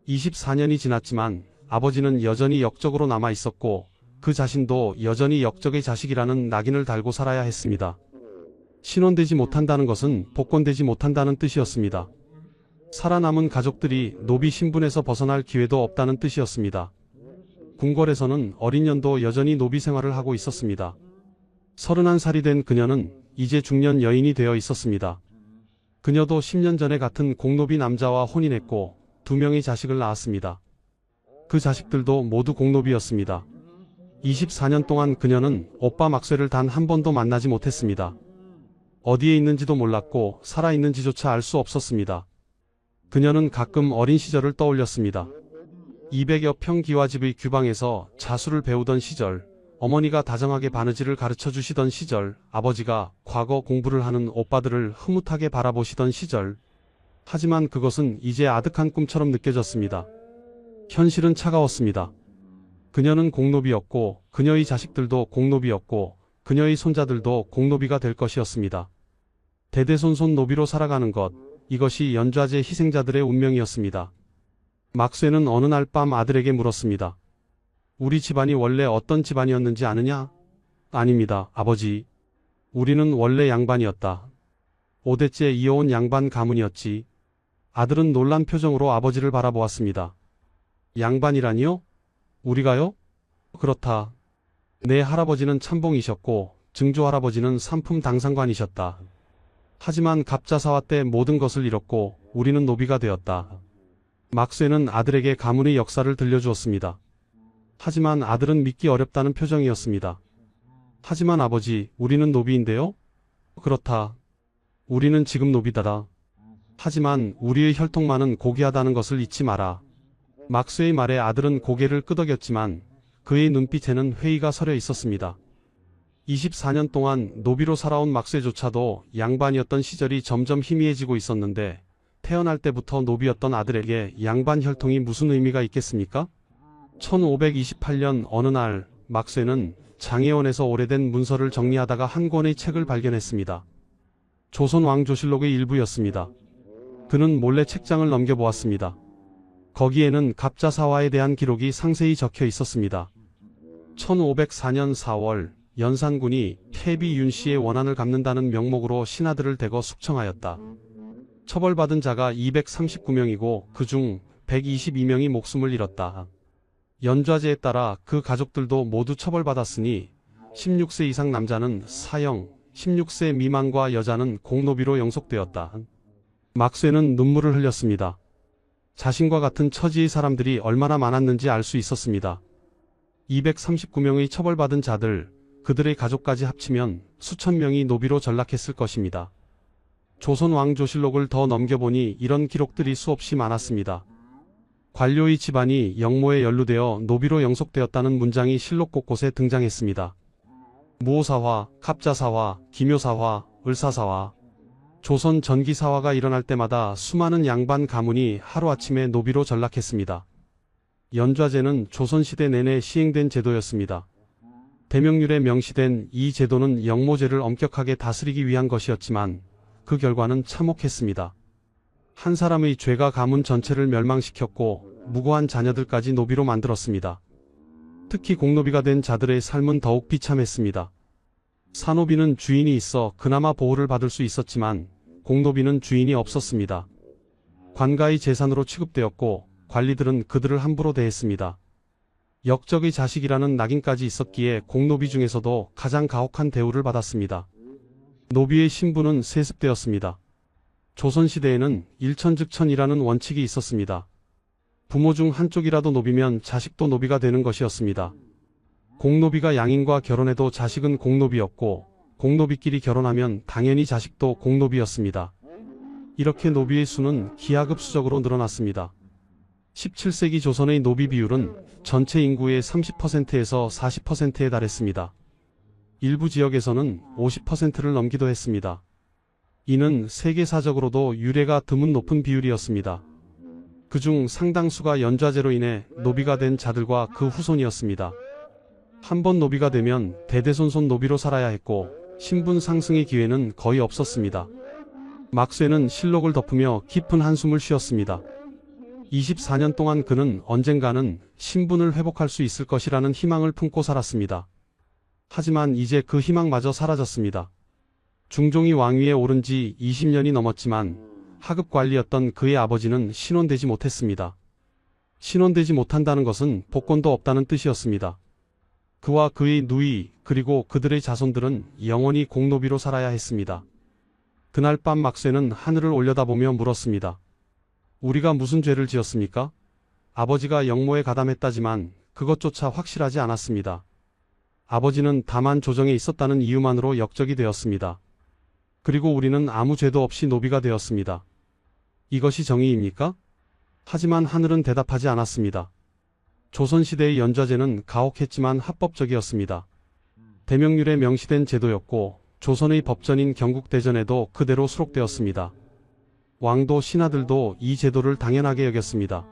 24년이 지났지만 아버지는 여전히 역적으로 남아 있었고 그 자신도 여전히 역적의 자식이라는 낙인을 달고 살아야 했습니다. 신원되지 못한다는 것은 복권되지 못한다는 뜻이었습니다. 살아남은 가족들이 노비 신분에서 벗어날 기회도 없다는 뜻이었습니다. 궁궐에서는 어린 년도 여전히 노비 생활을 하고 있었습니다. 31살이 된 그녀는 이제 중년 여인이 되어 있었습니다. 그녀도 10년 전에 같은 공노비 남자와 혼인했고 2명의 자식을 낳았습니다. 그 자식들도 모두 공노비였습니다. 24년 동안 그녀는 오빠 막쇠를 단 한 번도 만나지 못했습니다. 어디에 있는지도 몰랐고 살아있는지조차 알 수 없었습니다. 그녀는 가끔 어린 시절을 떠올렸습니다. 200여 평 기와집의 규방에서 자수를 배우던 시절, 어머니가 다정하게 바느질을 가르쳐 주시던 시절, 아버지가 과거 공부를 하는 오빠들을 흐뭇하게 바라보시던 시절. 하지만 그것은 이제 아득한 꿈처럼 느껴졌습니다. 현실은 차가웠습니다. 그녀는 공노비였고 그녀의 자식들도 공노비였고 그녀의 손자들도 공노비가 될 것이었습니다. 대대손손 노비로 살아가는 것, 이것이 연좌제 희생자들의 운명이었습니다. 막쇠는 어느 날 밤 아들에게 물었습니다. 우리 집안이 원래 어떤 집안이었는지 아느냐? 아닙니다, 아버지. 우리는 원래 양반이었다. 5대째 이어온 양반 가문이었지. 아들은 놀란 표정으로 아버지를 바라보았습니다. 양반이라니요? 우리가요? 그렇다. 내 할아버지는 참봉이셨고 증조 할아버지는 상품 당상관이셨다. 하지만 갑자사화 때 모든 것을 잃었고 우리는 노비가 되었다. 막쇠는 아들에게 가문의 역사를 들려주었습니다. 하지만 아들은 믿기 어렵다는 표정이었습니다. 하지만 아버지, 우리는 노비인데요? 그렇다. 우리는 지금 노비다다. 하지만 우리의 혈통만은 고귀하다는 것을 잊지 마라. 막쇠의 말에 아들은 고개를 끄덕였지만 그의 눈빛에는 회의가 서려 있었습니다. 24년 동안 노비로 살아온 막쇠조차도 양반이었던 시절이 점점 희미해지고 있었는데 태어날 때부터 노비였던 아들에게 양반 혈통이 무슨 의미가 있겠습니까? 1528년 어느 날 막쇠는 장혜원에서 오래된 문서를 정리하다가 한 권의 책을 발견했습니다. 조선 왕조실록의 일부였습니다. 그는 몰래 책장을 넘겨보았습니다. 거기에는 갑자사화에 대한 기록이 상세히 적혀 있었습니다. 1504년 4월 연산군이 태비 윤씨의 원한을 갚는다는 명목으로 신하들을 대거 숙청하였다. 처벌받은 자가 239명이고 그중 122명이 목숨을 잃었다. 연좌제에 따라 그 가족들도 모두 처벌받았으니 16세 이상 남자는 사형, 16세 미만과 여자는 공노비로 영속되었다. 막쇠는 눈물을 흘렸습니다. 자신과 같은 처지의 사람들이 얼마나 많았는지 알 수 있었습니다. 239명의 처벌받은 자들, 그들의 가족까지 합치면 수천 명이 노비로 전락했을 것입니다. 조선 왕조실록을 더 넘겨보니 이런 기록들이 수없이 많았습니다. 관료의 집안이 영모에 연루되어 노비로 영속되었다는 문장이 실록 곳곳에 등장했습니다. 무오사화, 갑자사화, 기묘사화, 을사사화. 조선 전기사화가 일어날 때마다 수많은 양반 가문이 하루아침에 노비로 전락했습니다. 연좌제는 조선시대 내내 시행된 제도였습니다. 대명률에 명시된 이 제도는 영모제를 엄격하게 다스리기 위한 것이었지만 그 결과는 참혹했습니다. 한 사람의 죄가 가문 전체를 멸망시켰고 무고한 자녀들까지 노비로 만들었습니다. 특히 공노비가 된 자들의 삶은 더욱 비참했습니다. 사노비는 주인이 있어 그나마 보호를 받을 수 있었지만 공노비는 주인이 없었습니다. 관가의 재산으로 취급되었고 관리들은 그들을 함부로 대했습니다. 역적의 자식이라는 낙인까지 있었기에 공노비 중에서도 가장 가혹한 대우를 받았습니다. 노비의 신분은 세습되었습니다. 조선시대에는 일천즉천이라는 원칙이 있었습니다. 부모 중 한쪽이라도 노비면 자식도 노비가 되는 것이었습니다. 공노비가 양인과 결혼해도 자식은 공노비였고 공노비끼리 결혼하면 당연히 자식도 공노비였습니다. 이렇게 노비의 수는 기하급수적으로 늘어났습니다. 17세기 조선의 노비 비율은 전체 인구의 30%에서 40%에 달했습니다. 일부 지역에서는 50%를 넘기도 했습니다. 이는 세계사적으로도 유례가 드문 높은 비율이었습니다. 그중 상당수가 연좌제로 인해 노비가 된 자들과 그 후손이었습니다. 한 번 노비가 되면 대대손손 노비로 살아야 했고 신분 상승의 기회는 거의 없었습니다. 막쇠는 실록을 덮으며 깊은 한숨을 쉬었습니다. 24년 동안 그는 언젠가는 신분을 회복할 수 있을 것이라는 희망을 품고 살았습니다. 하지만 이제 그 희망마저 사라졌습니다. 중종이 왕위에 오른 지 20년이 넘었지만 하급 관리였던 그의 아버지는 신원되지 못했습니다. 신원되지 못한다는 것은 복권도 없다는 뜻이었습니다. 그와 그의 누이 그리고 그들의 자손들은 영원히 공노비로 살아야 했습니다. 그날 밤 막쇠는 하늘을 올려다보며 물었습니다. 우리가 무슨 죄를 지었습니까? 아버지가 영모에 가담했다지만 그것조차 확실하지 않았습니다. 아버지는 다만 조정에 있었다는 이유만으로 역적이 되었습니다. 그리고 우리는 아무 죄도 없이 노비가 되었습니다. 이것이 정의입니까? 하지만 하늘은 대답하지 않았습니다. 조선시대의 연좌제는 가혹했지만 합법적이었습니다. 대명률에 명시된 제도였고 조선의 법전인 경국대전에도 그대로 수록되었습니다. 왕도 신하들도 이 제도를 당연하게 여겼습니다.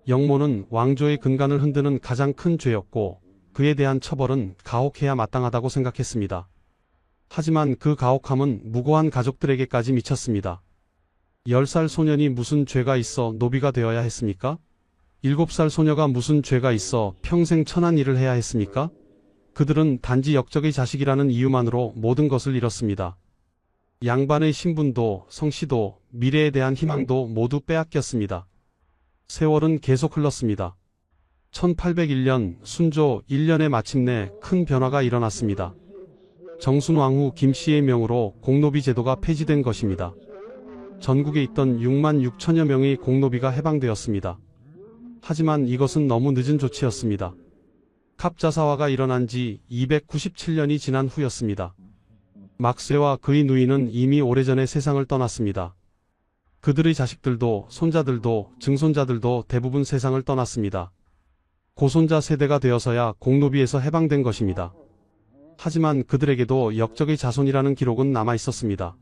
영모는 왕조의 근간을 흔드는 가장 큰 죄였고 그에 대한 처벌은 가혹해야 마땅하다고 생각했습니다. 하지만 그 가혹함은 무고한 가족들에게까지 미쳤습니다. 10살 소년이 무슨 죄가 있어 노비가 되어야 했습니까? 7살 소녀가 무슨 죄가 있어 평생 천한 일을 해야 했습니까? 그들은 단지 역적의 자식이라는 이유만으로 모든 것을 잃었습니다. 양반의 신분도 성씨도 미래에 대한 희망도 모두 빼앗겼습니다. 세월은 계속 흘렀습니다. 1801년 순조 1년에 마침내 큰 변화가 일어났습니다. 정순왕후 김씨의 명으로 공노비 제도가 폐지된 것입니다. 전국에 있던 6만 6천여 명의 공노비가 해방되었습니다. 하지만 이것은 너무 늦은 조치였습니다. 갑자사화가 일어난 지 297년이 지난 후였습니다. 막쇠와 그의 누이는 이미 오래전에 세상을 떠났습니다. 그들의 자식들도 손자들도 증손자들도 대부분 세상을 떠났습니다. 고손자 세대가 되어서야 공노비에서 해방된 것입니다. 하지만 그들에게도 역적의 자손이라는 기록은 남아 있었습니다.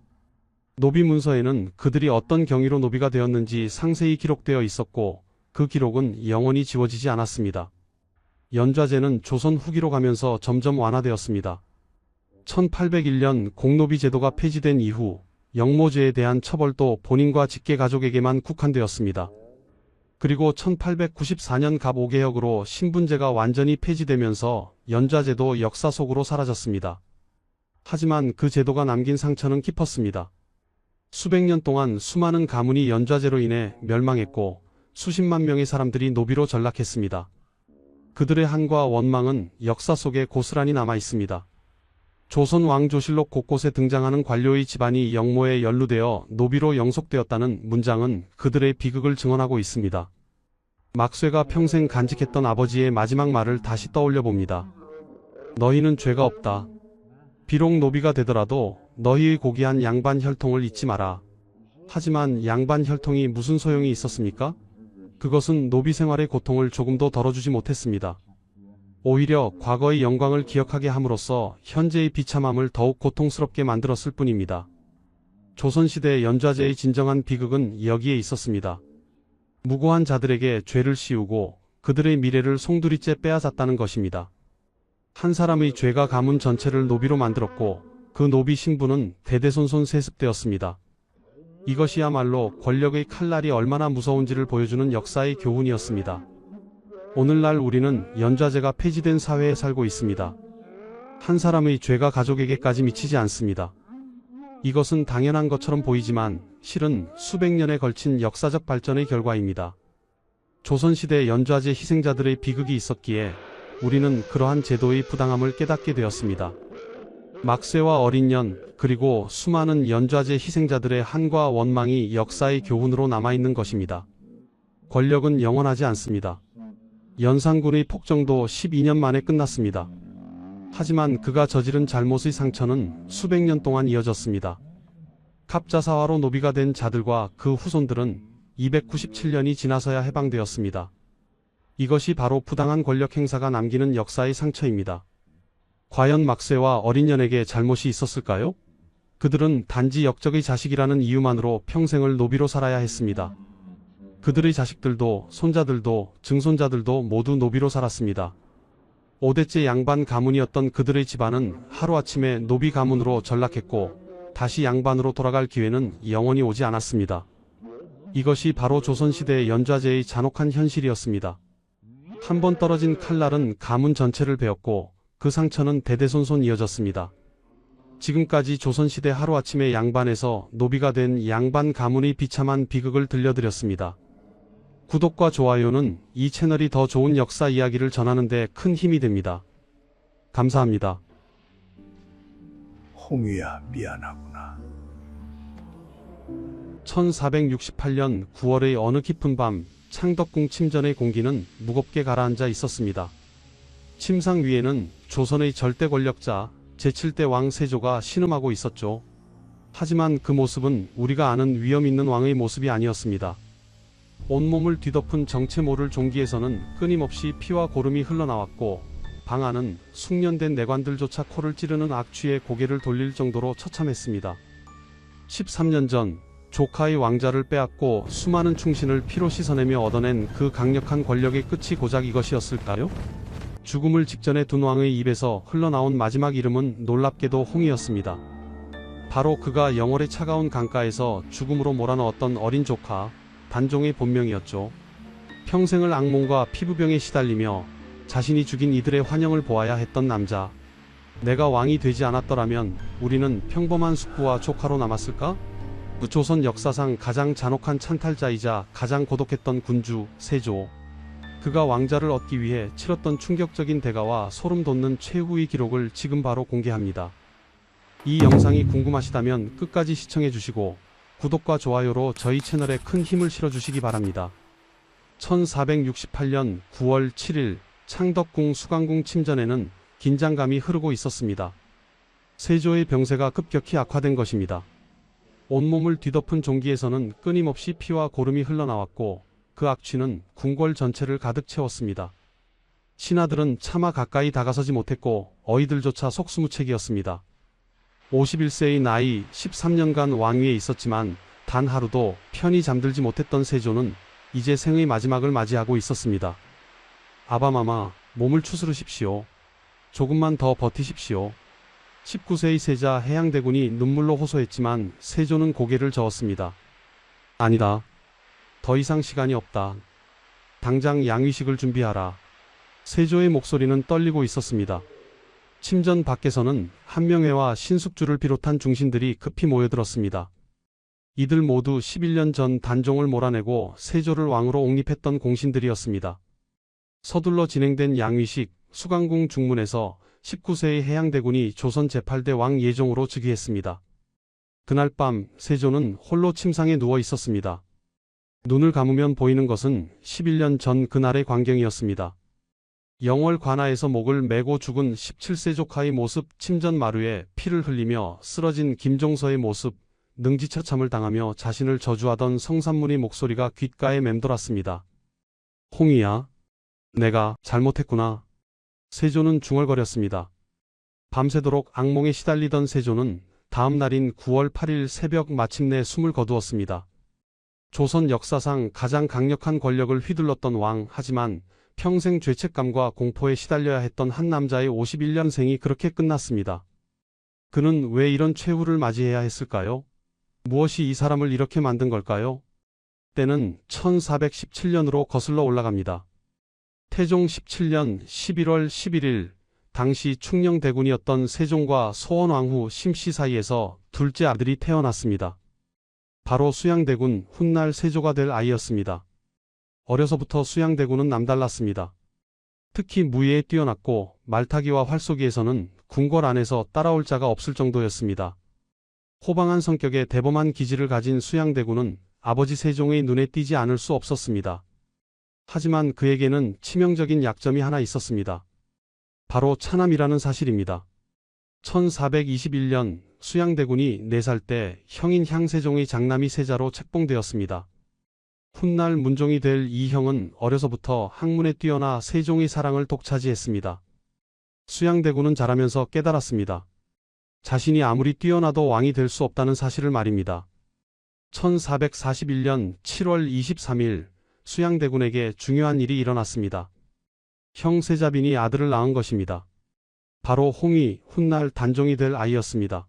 노비 문서에는 그들이 어떤 경위로 노비가 되었는지 상세히 기록되어 있었고 그 기록은 영원히 지워지지 않았습니다. 연좌제는 조선 후기로 가면서 점점 완화되었습니다. 1801년 공노비 제도가 폐지된 이후 영모죄에 대한 처벌도 본인과 직계 가족에게만 국한되었습니다. 그리고 1894년 갑 5개혁으로 신분제가 완전히 폐지되면서 연좌제도 역사 속으로 사라졌습니다. 하지만 그 제도가 남긴 상처는 깊었습니다. 수백 년 동안 수많은 가문이 연좌제로 인해 멸망했고 수십만 명의 사람들이 노비로 전락했습니다. 그들의 한과 원망은 역사 속에 고스란히 남아 있습니다. 조선 왕조실록 곳곳에 등장하는 관료의 집안이 영모에 연루되어 노비로 영속되었다는 문장은 그들의 비극을 증언하고 있습니다. 막쇠가 평생 간직했던 아버지의 마지막 말을 다시 떠올려 봅니다. 너희는 죄가 없다. 비록 노비가 되더라도 너희의 고귀한 양반 혈통을 잊지 마라. 하지만 양반 혈통이 무슨 소용이 있었습니까? 그것은 노비 생활의 고통을 조금도 덜어주지 못했습니다. 오히려 과거의 영광을 기억하게 함으로써 현재의 비참함을 더욱 고통스럽게 만들었을 뿐입니다. 조선시대 연좌제의 진정한 비극은 여기에 있었습니다. 무고한 자들에게 죄를 씌우고 그들의 미래를 송두리째 빼앗았다는 것입니다. 한 사람의 죄가 가문 전체를 노비로 만들었고 그 노비 신분은 대대손손 세습되었습니다. 이것이야말로 권력의 칼날이 얼마나 무서운지를 보여주는 역사의 교훈이었습니다. 오늘날 우리는 연좌제가 폐지된 사회에 살고 있습니다. 한 사람의 죄가 가족에게까지 미치지 않습니다. 이것은 당연한 것처럼 보이지만 실은 수백 년에 걸친 역사적 발전의 결과입니다. 조선시대 연좌제 희생자들의 비극이 있었기에 우리는 그러한 제도의 부당함을 깨닫게 되었습니다. 막쇠와 어린 년 그리고 수많은 연좌제 희생자들의 한과 원망이 역사의 교훈으로 남아있는 것입니다. 권력은 영원하지 않습니다. 연산군의 폭정도 12년 만에 끝났습니다. 하지만 그가 저지른 잘못의 상처는 수백 년 동안 이어졌습니다. 갑자사화로 노비가 된 자들과 그 후손들은 297년이 지나서야 해방되었습니다. 이것이 바로 부당한 권력 행사가 남기는 역사의 상처입니다. 과연 막쇠와 어린 년에게 잘못이 있었을까요? 그들은 단지 역적의 자식이라는 이유만으로 평생을 노비로 살아야 했습니다. 그들의 자식들도 손자들도 증손자들도 모두 노비로 살았습니다. 5대째 양반 가문이었던 그들의 집안은 하루아침에 노비 가문으로 전락했고 다시 양반으로 돌아갈 기회는 영원히 오지 않았습니다. 이것이 바로 조선시대 연좌제의 잔혹한 현실이었습니다. 한 번 떨어진 칼날은 가문 전체를 베었고 그 상처는 대대손손 이어졌습니다. 지금까지 조선시대 하루아침에 양반에서 노비가 된 양반 가문의 비참한 비극을 들려드렸습니다. 구독과 좋아요는 이 채널이 더 좋은 역사 이야기를 전하는 데 큰 힘이 됩니다. 감사합니다.
홍위야, 미안하구나.
1468년 9월의 어느 깊은 밤 창덕궁 침전의 공기는 무겁게 가라앉아 있었습니다. 침상 위에는 조선의 절대 권력자 제7대 왕 세조가 신음하고 있었죠. 하지만 그 모습은 우리가 아는 위험 있는 왕의 모습이 아니었습니다. 온몸을 뒤덮은 정체 모를 종기에서는 끊임없이 피와 고름이 흘러나왔고 방 안은 숙련된 내관들조차 코를 찌르는 악취에 고개를 돌릴 정도로 처참했습니다. 13년 전 조카의 왕자를 빼앗고 수많은 충신을 피로 씻어내며 얻어낸 그 강력한 권력의 끝이 고작 이것이었을까요? 죽음을 직전에 둔 왕의 입에서 흘러나온 마지막 이름은 놀랍게도 홍이었습니다. 바로 그가 영월의 차가운 강가에서 죽음으로 몰아넣었던 어린 조카 단종의 본명이었죠. 평생을 악몽과 피부병에 시달리며 자신이 죽인 이들의 환영을 보아야 했던 남자. 내가 왕이 되지 않았더라면 우리는 평범한 숙부와 조카로 남았을까? 조선 역사상 가장 잔혹한 찬탈자이자 가장 고독했던 군주 세조. 그가 왕자를 얻기 위해 치렀던 충격적인 대가와 소름 돋는 최후의 기록을 지금 바로 공개합니다. 이 영상이 궁금하시다면 끝까지 시청해 주시고 구독과 좋아요로 저희 채널에 큰 힘을 실어주시기 바랍니다. 1468년 9월 7일 창덕궁 수강궁 침전에는 긴장감이 흐르고 있었습니다. 세조의 병세가 급격히 악화된 것입니다. 온몸을 뒤덮은 종기에서는 끊임없이 피와 고름이 흘러나왔고 그 악취는 궁궐 전체를 가득 채웠습니다. 신하들은 차마 가까이 다가서지 못했고 어이들조차 속수무책이었습니다. 51세의 나이 13년간 왕위에 있었지만 단 하루도 편히 잠들지 못했던 세조는 이제 생의 마지막을 맞이하고 있었습니다. 아바마마, 몸을 추스르십시오. 조금만 더 버티십시오. 19세의 세자 해양대군이 눈물로 호소했지만 세조는 고개를 저었습니다. 아니다. 더 이상 시간이 없다. 당장 양위식을 준비하라. 세조의 목소리는 떨리고 있었습니다. 침전 밖에서는 한명회와 신숙주를 비롯한 중신들이 급히 모여들었습니다. 이들 모두 11년 전 단종을 몰아내고 세조를 왕으로 옹립했던 공신들이었습니다. 서둘러 진행된 양위식, 수강궁 중문에서 19세의 해양대군이 조선 제8대 왕 예종으로 즉위했습니다. 그날 밤 세조는 홀로 침상에 누워 있었습니다. 눈을 감으면 보이는 것은 11년 전 그날의 광경이었습니다. 영월 관아에서 목을 메고 죽은 17세 조카의 모습, 침전 마루에 피를 흘리며 쓰러진 김종서의 모습, 능지처참을 당하며 자신을 저주하던 성산문의 목소리가 귓가에 맴돌았습니다. 홍이야, 내가 잘못했구나. 세조는 중얼거렸습니다. 밤새도록 악몽에 시달리던 세조는 다음 날인 9월 8일 새벽 마침내 숨을 거두었습니다. 조선 역사상 가장 강력한 권력을 휘둘렀던 왕, 하지만 평생 죄책감과 공포에 시달려야 했던 한 남자의 51년생이 그렇게 끝났습니다. 그는 왜 이런 최후를 맞이해야 했을까요? 무엇이 이 사람을 이렇게 만든 걸까요? 때는 1417년으로 거슬러 올라갑니다. 태종 17년 11월 11일, 당시 충녕대군이었던 세종과 소원왕후 심씨 사이에서 둘째 아들이 태어났습니다. 바로 수양대군 훗날 세조가 될 아이였습니다. 어려서부터 수양대군은 남달랐습니다. 특히 무예에 뛰어났고 말타기와 활쏘기에서는 궁궐 안에서 따라올 자가 없을 정도였습니다. 호방한 성격에 대범한 기질을 가진 수양대군은 아버지 세종의 눈에 띄지 않을 수 없었습니다. 하지만 그에게는 치명적인 약점이 하나 있었습니다. 바로 차남이라는 사실입니다. 1421년 수양대군이 4살 때 형인 향세종의 장남이 세자로 책봉되었습니다. 훗날 문종이 될 이 형은 어려서부터 학문에 뛰어나 세종의 사랑을 독차지했습니다. 수양대군은 자라면서 깨달았습니다. 자신이 아무리 뛰어나도 왕이 될 수 없다는 사실을 말입니다. 1441년 7월 23일 수양대군에게 중요한 일이 일어났습니다. 형 세자빈이 아들을 낳은 것입니다. 바로 홍이 훗날 단종이 될 아이였습니다.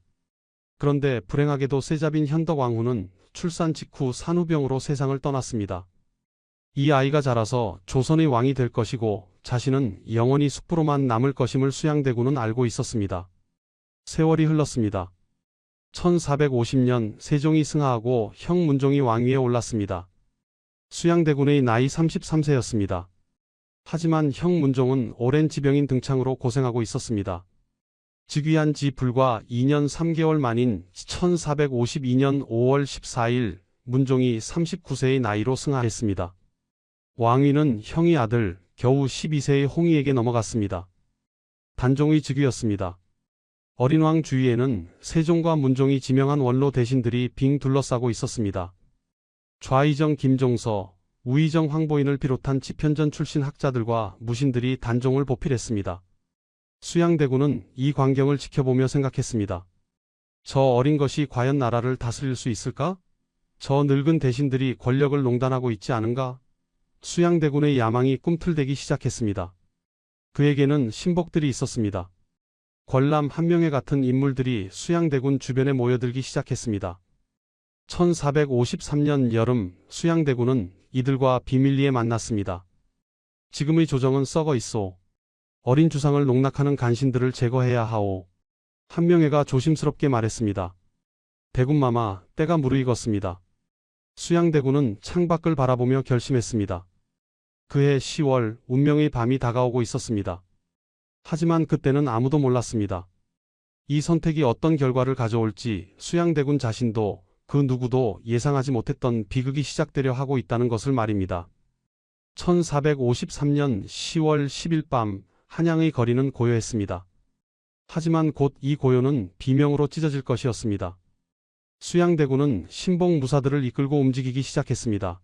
그런데 불행하게도 세자빈 현덕왕후는 출산 직후 산후병으로 세상을 떠났습니다. 이 아이가 자라서 조선의 왕이 될 것이고 자신은 영원히 숙부로만 남을 것임을 수양대군은 알고 있었습니다. 세월이 흘렀습니다. 1450년 세종이 승하하고 형 문종이 왕위에 올랐습니다. 수양대군의 나이 33세였습니다. 하지만 형 문종은 오랜 지병인 등창으로 고생하고 있었습니다. 즉위한 지 불과 2년 3개월 만인 1452년 5월 14일 문종이 39세의 나이로 승하했습니다. 왕위는 형의 아들 겨우 12세의 홍의에게 넘어갔습니다. 단종의 즉위였습니다. 어린 왕 주위에는 세종과 문종이 지명한 원로 대신들이 빙 둘러싸고 있었습니다. 좌의정 김종서, 우의정 황보인을 비롯한 집현전 출신 학자들과 무신들이 단종을 보필했습니다. 수양대군은 이 광경을 지켜보며 생각했습니다. 저 어린 것이 과연 나라를 다스릴 수 있을까? 저 늙은 대신들이 권력을 농단하고 있지 않은가? 수양대군의 야망이 꿈틀대기 시작했습니다. 그에게는 신복들이 있었습니다. 권람 한명회 같은 인물들이 수양대군 주변에 모여들기 시작했습니다. 1453년 여름 수양대군은 이들과 비밀리에 만났습니다. 지금의 조정은 썩어 있소. 어린 주상을 농락하는 간신들을 제거해야 하오. 한명회가 조심스럽게 말했습니다. 대군마마, 때가 무르익었습니다. 수양대군은 창밖을 바라보며 결심했습니다. 그해 10월 운명의 밤이 다가오고 있었습니다. 하지만 그때는 아무도 몰랐습니다. 이 선택이 어떤 결과를 가져올지 수양대군 자신도 그 누구도 예상하지 못했던 비극이 시작되려 하고 있다는 것을 말입니다. 1453년 10월 10일 밤 한양의 거리는 고요했습니다. 하지만 곧 이 고요는 비명으로 찢어질 것이었습니다. 수양대군은 신복 무사들을 이끌고 움직이기 시작했습니다.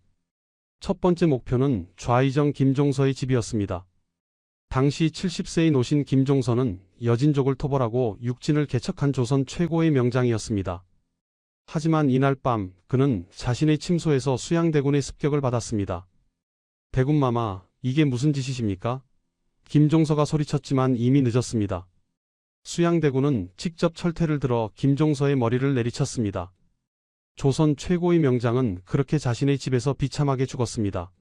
첫 번째 목표는 좌의정 김종서의 집이었습니다. 당시 70세의 노신 김종서는 여진족을 토벌하고 육진을 개척한 조선 최고의 명장이었습니다. 하지만 이날 밤 그는 자신의 침소에서 수양대군의 습격을 받았습니다. 대군마마, 이게 무슨 짓이십니까? 김종서가 소리쳤지만 이미 늦었습니다. 수양대군은 직접 철퇴를 들어 김종서의 머리를 내리쳤습니다. 조선 최고의 명장은 그렇게 자신의 집에서 비참하게 죽었습니다.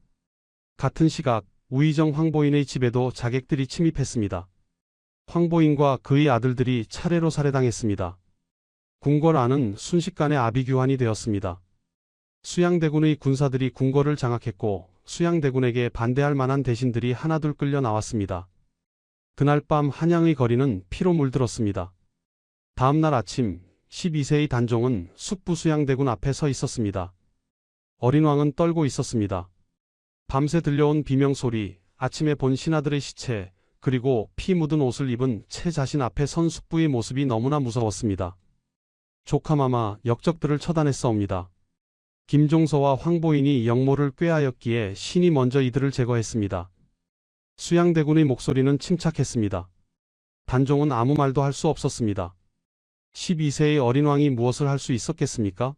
같은 시각 우의정 황보인의 집에도 자객들이 침입했습니다. 황보인과 그의 아들들이 차례로 살해당했습니다. 궁궐 안은 순식간에 아비규환이 되었습니다. 수양대군의 군사들이 궁궐을 장악했고 수양대군에게 반대할 만한 대신들이 하나둘 끌려 나왔습니다. 그날 밤 한양의 거리는 피로 물들었습니다. 다음날 아침 12세의 단종은 숙부 수양대군 앞에 서 있었습니다. 어린 왕은 떨고 있었습니다. 밤새 들려온 비명소리, 아침에 본 신하들의 시체, 그리고 피 묻은 옷을 입은 채 자신 앞에 선 숙부의 모습이 너무나 무서웠습니다. 조카마마, 역적들을 처단했사옵니다. 김종서와 황보인이 영모를 꾀하였기에 신이 먼저 이들을 제거했습니다. 수양대군의 목소리는 침착했습니다. 단종은 아무 말도 할 수 없었습니다. 12세의 어린 왕이 무엇을 할 수 있었겠습니까?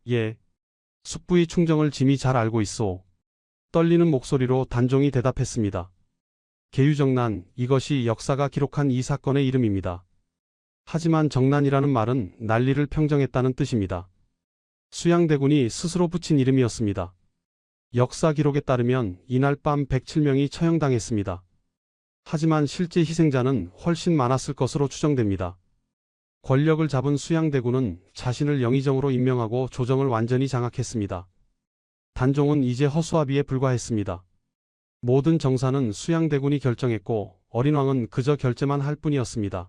예. 숙부의 충정을 짐이 잘 알고 있소. 떨리는 목소리로 단종이 대답했습니다. 계유정난, 이것이 역사가 기록한 이 사건의 이름입니다. 하지만 정난이라는 말은 난리를 평정했다는 뜻입니다. 수양대군이 스스로 붙인 이름이었습니다. 역사 기록에 따르면 이날 밤 107명이 처형당했습니다. 하지만 실제 희생자는 훨씬 많았을 것으로 추정됩니다. 권력을 잡은 수양대군은 자신을 영의정으로 임명하고 조정을 완전히 장악했습니다. 단종은 이제 허수아비에 불과했습니다. 모든 정사는 수양대군이 결정했고 어린 왕은 그저 결재만 할 뿐이었습니다.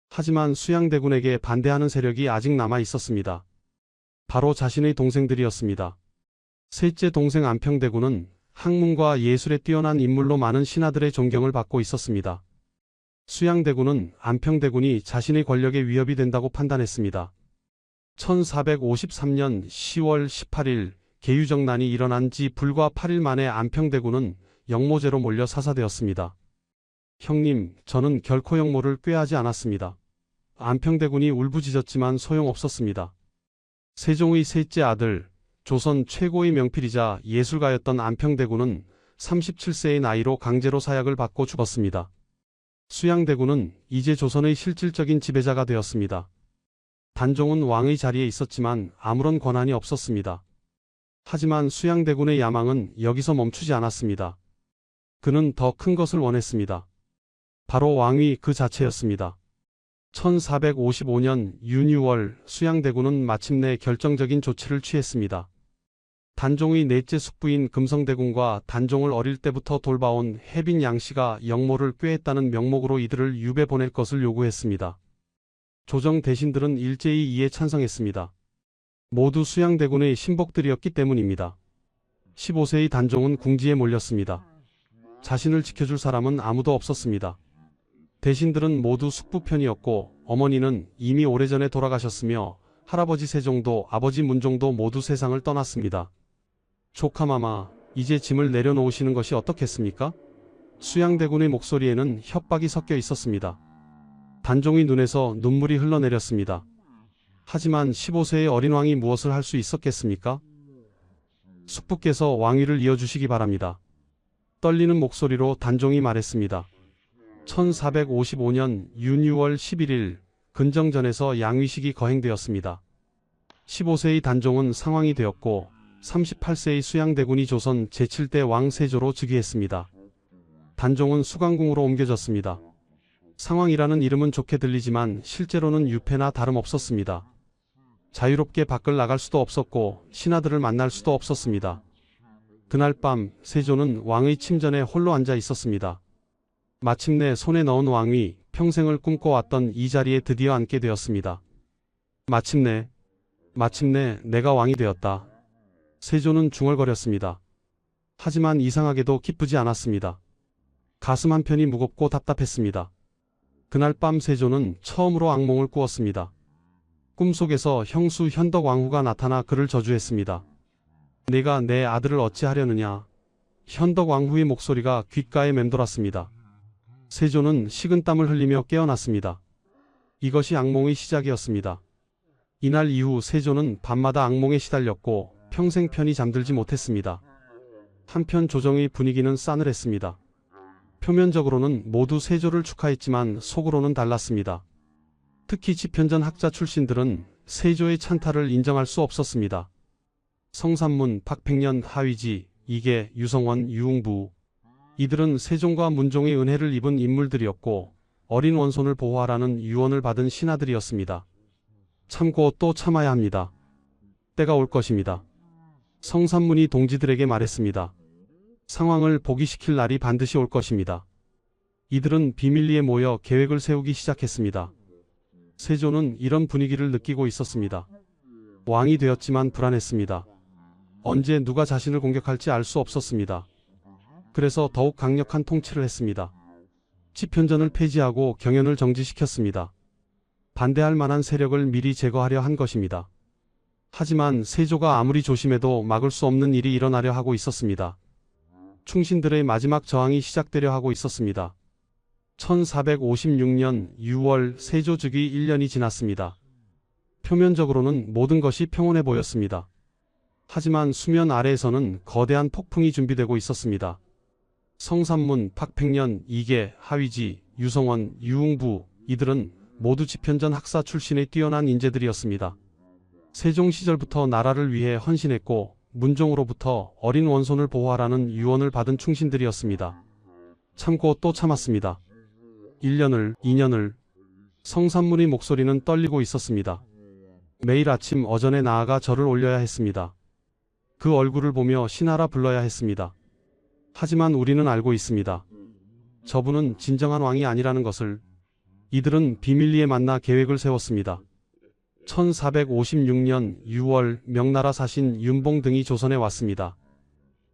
하지만 수양대군에게 반대하는 세력이 아직 남아 있었습니다. 바로 자신의 동생들이었습니다. 셋째 동생 안평대군은 학문과 예술에 뛰어난 인물로 많은 신하들의 존경을 받고 있었습니다. 수양대군은 안평대군이 자신의 권력에 위협이 된다고 판단했습니다. 1453년 10월 18일 계유정난이 일어난 지 불과 8일 만에 안평대군은 영모제로 몰려 사사되었습니다. 형님, 저는 결코 영모를 꾀하지 않았습니다. 안평대군이 울부짖었지만 소용없었습니다. 세종의 셋째 아들, 조선 최고의 명필이자 예술가였던 안평대군은 37세의 나이로 강제로 사약을 받고 죽었습니다. 수양대군은 이제 조선의 실질적인 지배자가 되었습니다. 단종은 왕의 자리에 있었지만 아무런 권한이 없었습니다. 하지만 수양대군의 야망은 여기서 멈추지 않았습니다. 그는 더 큰 것을 원했습니다. 바로 왕위 그 자체였습니다. 1455년 윤유월 수양대군은 마침내 결정적인 조치를 취했습니다. 단종의 넷째 숙부인 금성대군과 단종을 어릴 때부터 돌봐온 혜빈 양씨가 역모를 꾀했다는 명목으로 이들을 유배 보낼 것을 요구했습니다. 조정 대신들은 일제히 이에 찬성했습니다. 모두 수양대군의 신복들이었기 때문입니다. 15세의 단종은 궁지에 몰렸습니다. 자신을 지켜줄 사람은 아무도 없었습니다. 대신들은 모두 숙부 편이었고 어머니는 이미 오래전에 돌아가셨으며 할아버지 세종도 아버지 문종도 모두 세상을 떠났습니다. 조카마마, 이제 짐을 내려놓으시는 것이 어떻겠습니까? 수양대군의 목소리에는 협박이 섞여 있었습니다. 단종의 눈에서 눈물이 흘러내렸습니다. 하지만 15세의 어린 왕이 무엇을 할 수 있었겠습니까? 숙부께서 왕위를 이어주시기 바랍니다. 떨리는 목소리로 단종이 말했습니다. 1455년 윤유월 11일 근정전에서 양위식이 거행되었습니다. 15세의 단종은 상왕이 되었고 38세의 수양대군이 조선 제7대 왕 세조로 즉위했습니다. 단종은 수강궁으로 옮겨졌습니다. 상왕이라는 이름은 좋게 들리지만 실제로는 유폐나 다름없었습니다. 자유롭게 밖을 나갈 수도 없었고 신하들을 만날 수도 없었습니다. 그날 밤 세조는 왕의 침전에 홀로 앉아 있었습니다. 마침내 손에 넣은 왕위, 평생을 꿈꿔왔던 이 자리에 드디어 앉게 되었습니다. 마침내 내가 왕이 되었다. 세조는 중얼거렸습니다. 하지만 이상하게도 기쁘지 않았습니다. 가슴 한편이 무겁고 답답했습니다. 그날 밤 세조는 처음으로 악몽을 꾸었습니다. 꿈속에서 형수 현덕왕후가 나타나 그를 저주했습니다. 내가 내 아들을 어찌하려느냐. 현덕왕후의 목소리가 귓가에 맴돌았습니다. 세조는 식은땀을 흘리며 깨어났습니다. 이것이 악몽의 시작이었습니다. 이날 이후 세조는 밤마다 악몽에 시달렸고 평생 편히 잠들지 못했습니다. 한편 조정의 분위기는 싸늘했습니다. 표면적으로는 모두 세조를 축하했지만 속으로는 달랐습니다. 특히 집현전 학자 출신들은 세조의 찬탈을 인정할 수 없었습니다. 성삼문, 박팽년, 하위지, 이계, 유성원, 유웅부 이들은 세종과 문종의 은혜를 입은 인물들이었고 어린 원손을 보호하라는 유언을 받은 신하들이었습니다. 참고 또 참아야 합니다. 때가 올 것입니다. 성삼문이 동지들에게 말했습니다. 상황을 복위시킬 날이 반드시 올 것입니다. 이들은 비밀리에 모여 계획을 세우기 시작했습니다. 세조는 이런 분위기를 느끼고 있었습니다. 왕이 되었지만 불안했습니다. 언제 누가 자신을 공격할지 알 수 없었습니다. 그래서 더욱 강력한 통치를 했습니다. 집현전을 폐지하고 경연을 정지시켰습니다. 반대할 만한 세력을 미리 제거하려 한 것입니다. 하지만 세조가 아무리 조심해도 막을 수 없는 일이 일어나려 하고 있었습니다. 충신들의 마지막 저항이 시작되려 하고 있었습니다. 1456년 6월 세조 즉위 1년이 지났습니다. 표면적으로는 모든 것이 평온해 보였습니다. 하지만 수면 아래에서는 거대한 폭풍이 준비되고 있었습니다. 성삼문, 박팽년, 이계, 하위지, 유성원, 유웅부 이들은 모두 집현전 학사 출신의 뛰어난 인재들이었습니다. 세종 시절부터 나라를 위해 헌신했고 문종으로부터 어린 원손을 보호하라는 유언을 받은 충신들이었습니다. 참고 또 참았습니다. 1년을, 2년을. 성삼문의 목소리는 떨리고 있었습니다. 매일 아침 어전에 나아가 절을 올려야 했습니다. 그 얼굴을 보며 신하라 불러야 했습니다. 하지만 우리는 알고 있습니다. 저분은 진정한 왕이 아니라는 것을. 이들은 비밀리에 만나 계획을 세웠습니다. 1456년 6월 명나라 사신 윤봉 등이 조선에 왔습니다.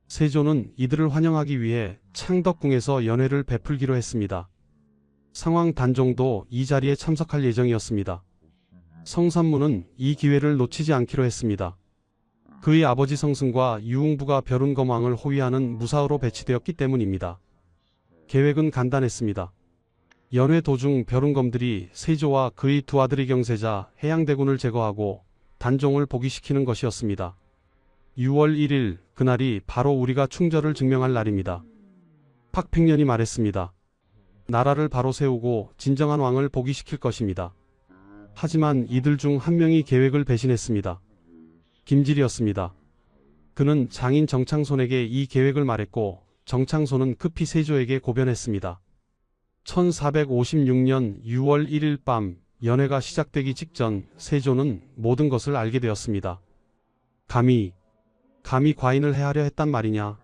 세조는 이들을 환영하기 위해 창덕궁에서 연회를 베풀기로 했습니다. 상왕 단종도 이 자리에 참석할 예정이었습니다. 성삼문은 이 기회를 놓치지 않기로 했습니다. 그의 아버지 성승과 유웅부가 벼룬검왕을 호위하는 무사으로 배치되었기 때문입니다. 계획은 간단했습니다. 연회 도중 벼룬검들이 세조와 그의 두 아들의 경세자 해양대군을 제거하고 단종을 복위시키는 것이었습니다. 6월 1일 그날이 바로 우리가 충절을 증명할 날입니다. 박팽년이 말했습니다. 나라를 바로 세우고 진정한 왕을 복위시킬 것입니다. 하지만 이들 중 한 명이 계획을 배신했습니다. 김질이었습니다. 그는 장인 정창손에게 이 계획을 말했고 정창손은 급히 세조에게 고변했습니다. 1456년 6월 1일 밤 연회가 시작되기 직전 세조는 모든 것을 알게 되었습니다. 감히 과인을 해하려 했단 말이냐.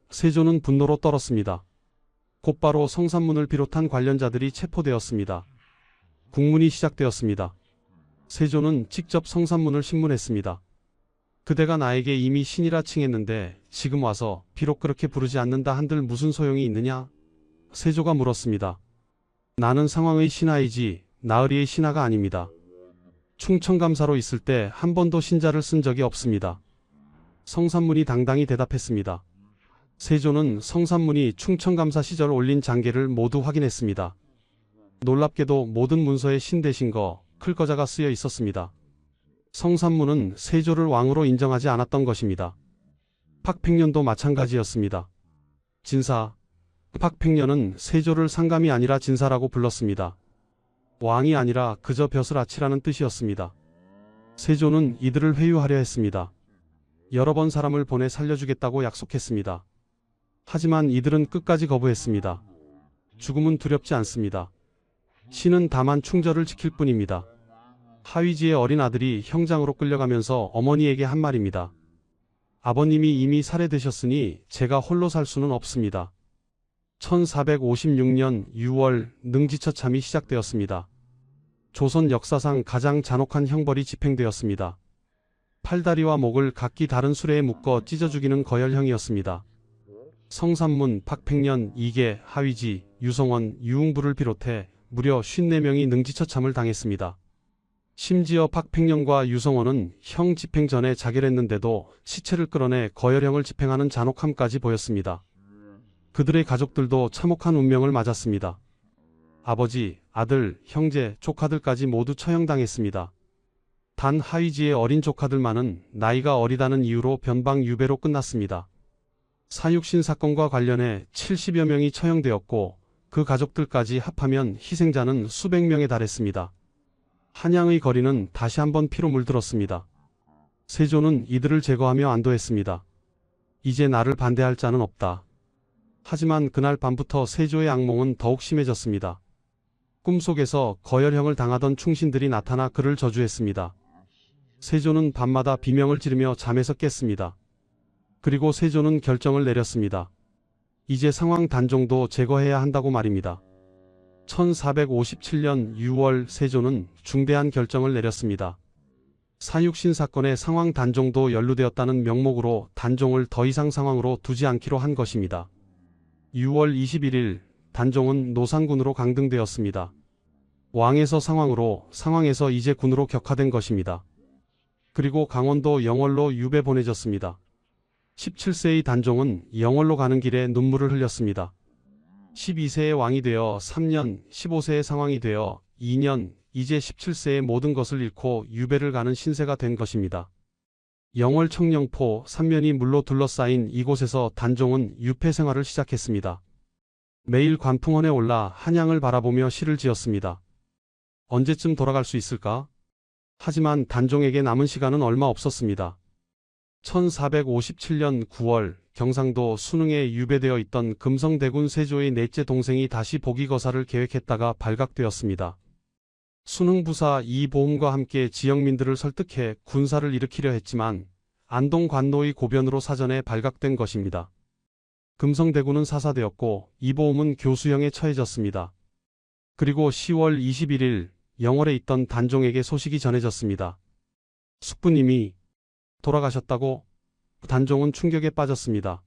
세조는 분노로 떨었습니다. 곧바로 성산문을 비롯한 관련자들이 체포되었습니다. 국문이 시작되었습니다. 세조는 직접 성산문을 신문했습니다. 그대가 나에게 이미 신이라 칭했는데 지금 와서 비록 그렇게 부르지 않는다 한들 무슨 소용이 있느냐? 세조가 물었습니다. 나는 상황의 신하이지 나으리의 신하가 아닙니다. 충청감사로 있을 때 한 번도 신자를 쓴 적이 없습니다. 성산문이 당당히 대답했습니다. 세조는 성산문이 충청감사 시절 올린 장계를 모두 확인했습니다. 놀랍게도 모든 문서에 신 대신 클거자가 쓰여 있었습니다. 성산문은 세조를 왕으로 인정하지 않았던 것입니다. 팍팽년도 마찬가지였습니다. 진사, 팍팽년은 세조를 상감이 아니라 진사라고 불렀습니다. 왕이 아니라 그저 벼슬 아치라는 뜻이었습니다. 세조는 이들을 회유하려 했습니다. 여러 번 사람을 보내 살려주겠다고 약속했습니다. 하지만 이들은 끝까지 거부했습니다. 죽음은 두렵지 않습니다. 신은 다만 충절을 지킬 뿐입니다. 하위지의 어린 아들이 형장으로 끌려가면서 어머니에게 한 말입니다. 아버님이 이미 살해되셨으니 제가 홀로 살 수는 없습니다. 1456년 6월 능지처참이 시작되었습니다. 조선 역사상 가장 잔혹한 형벌이 집행되었습니다. 팔다리와 목을 각기 다른 수레에 묶어 찢어 죽이는 거열형이었습니다. 성산문, 팍팽년, 이계, 하위지, 유성원, 유흥부를 비롯해 무려 54명이 능지처참을 당했습니다. 심지어 팍팽년과 유성원은 형 집행 전에 자결했는데도 시체를 끌어내 거열형을 집행하는 잔혹함까지 보였습니다. 그들의 가족들도 참혹한 운명을 맞았습니다. 아버지, 아들, 형제, 조카들까지 모두 처형당했습니다. 단 하위지의 어린 조카들만은 나이가 어리다는 이유로 변방 유배로 끝났습니다. 사육신 사건과 관련해 70여 명이 처형되었고 그 가족들까지 합하면 희생자는 수백 명에 달했습니다. 한양의 거리는 다시 한번 피로 물들었습니다. 세조는 이들을 제거하며 안도했습니다. 이제 나를 반대할 자는 없다. 하지만 그날 밤부터 세조의 악몽은 더욱 심해졌습니다. 꿈속에서 거열형을 당하던 충신들이 나타나 그를 저주했습니다. 세조는 밤마다 비명을 지르며 잠에서 깼습니다. 그리고 세조는 결정을 내렸습니다. 이제 상황 단종도 제거해야 한다고 말입니다. 1457년 6월 세조는 중대한 결정을 내렸습니다. 사육신 사건에 상황 단종도 연루되었다는 명목으로 단종을 더 이상 상황으로 두지 않기로 한 것입니다. 6월 21일 단종은 노상군으로 강등되었습니다. 왕에서 상황으로, 상황에서 이제 군으로 격화된 것입니다. 그리고 강원도 영월로 유배 보내졌습니다. 17세의 단종은 영월로 가는 길에 눈물을 흘렸습니다. 12세의 왕이 되어 3년, 15세의 상황이 되어 2년, 이제 17세의 모든 것을 잃고 유배를 가는 신세가 된 것입니다. 영월 청령포 3면이 물로 둘러싸인 이곳에서 단종은 유폐 생활을 시작했습니다. 매일 관풍원에 올라 한양을 바라보며 시를 지었습니다. 언제쯤 돌아갈 수 있을까? 하지만 단종에게 남은 시간은 얼마 없었습니다. 1457년 9월 경상도 순흥에 유배되어 있던 금성대군 세조의 넷째 동생이 다시 복위거사를 계획했다가 발각되었습니다. 순흥부사 이보음과 함께 지역민들을 설득해 군사를 일으키려 했지만 안동 관노의 고변으로 사전에 발각된 것입니다. 금성대군은 사사되었고 이보음은 교수형에 처해졌습니다. 그리고 10월 21일 영월에 있던 단종에게 소식이 전해졌습니다. 숙부님이 돌아가셨다고? 단종은 충격에 빠졌습니다.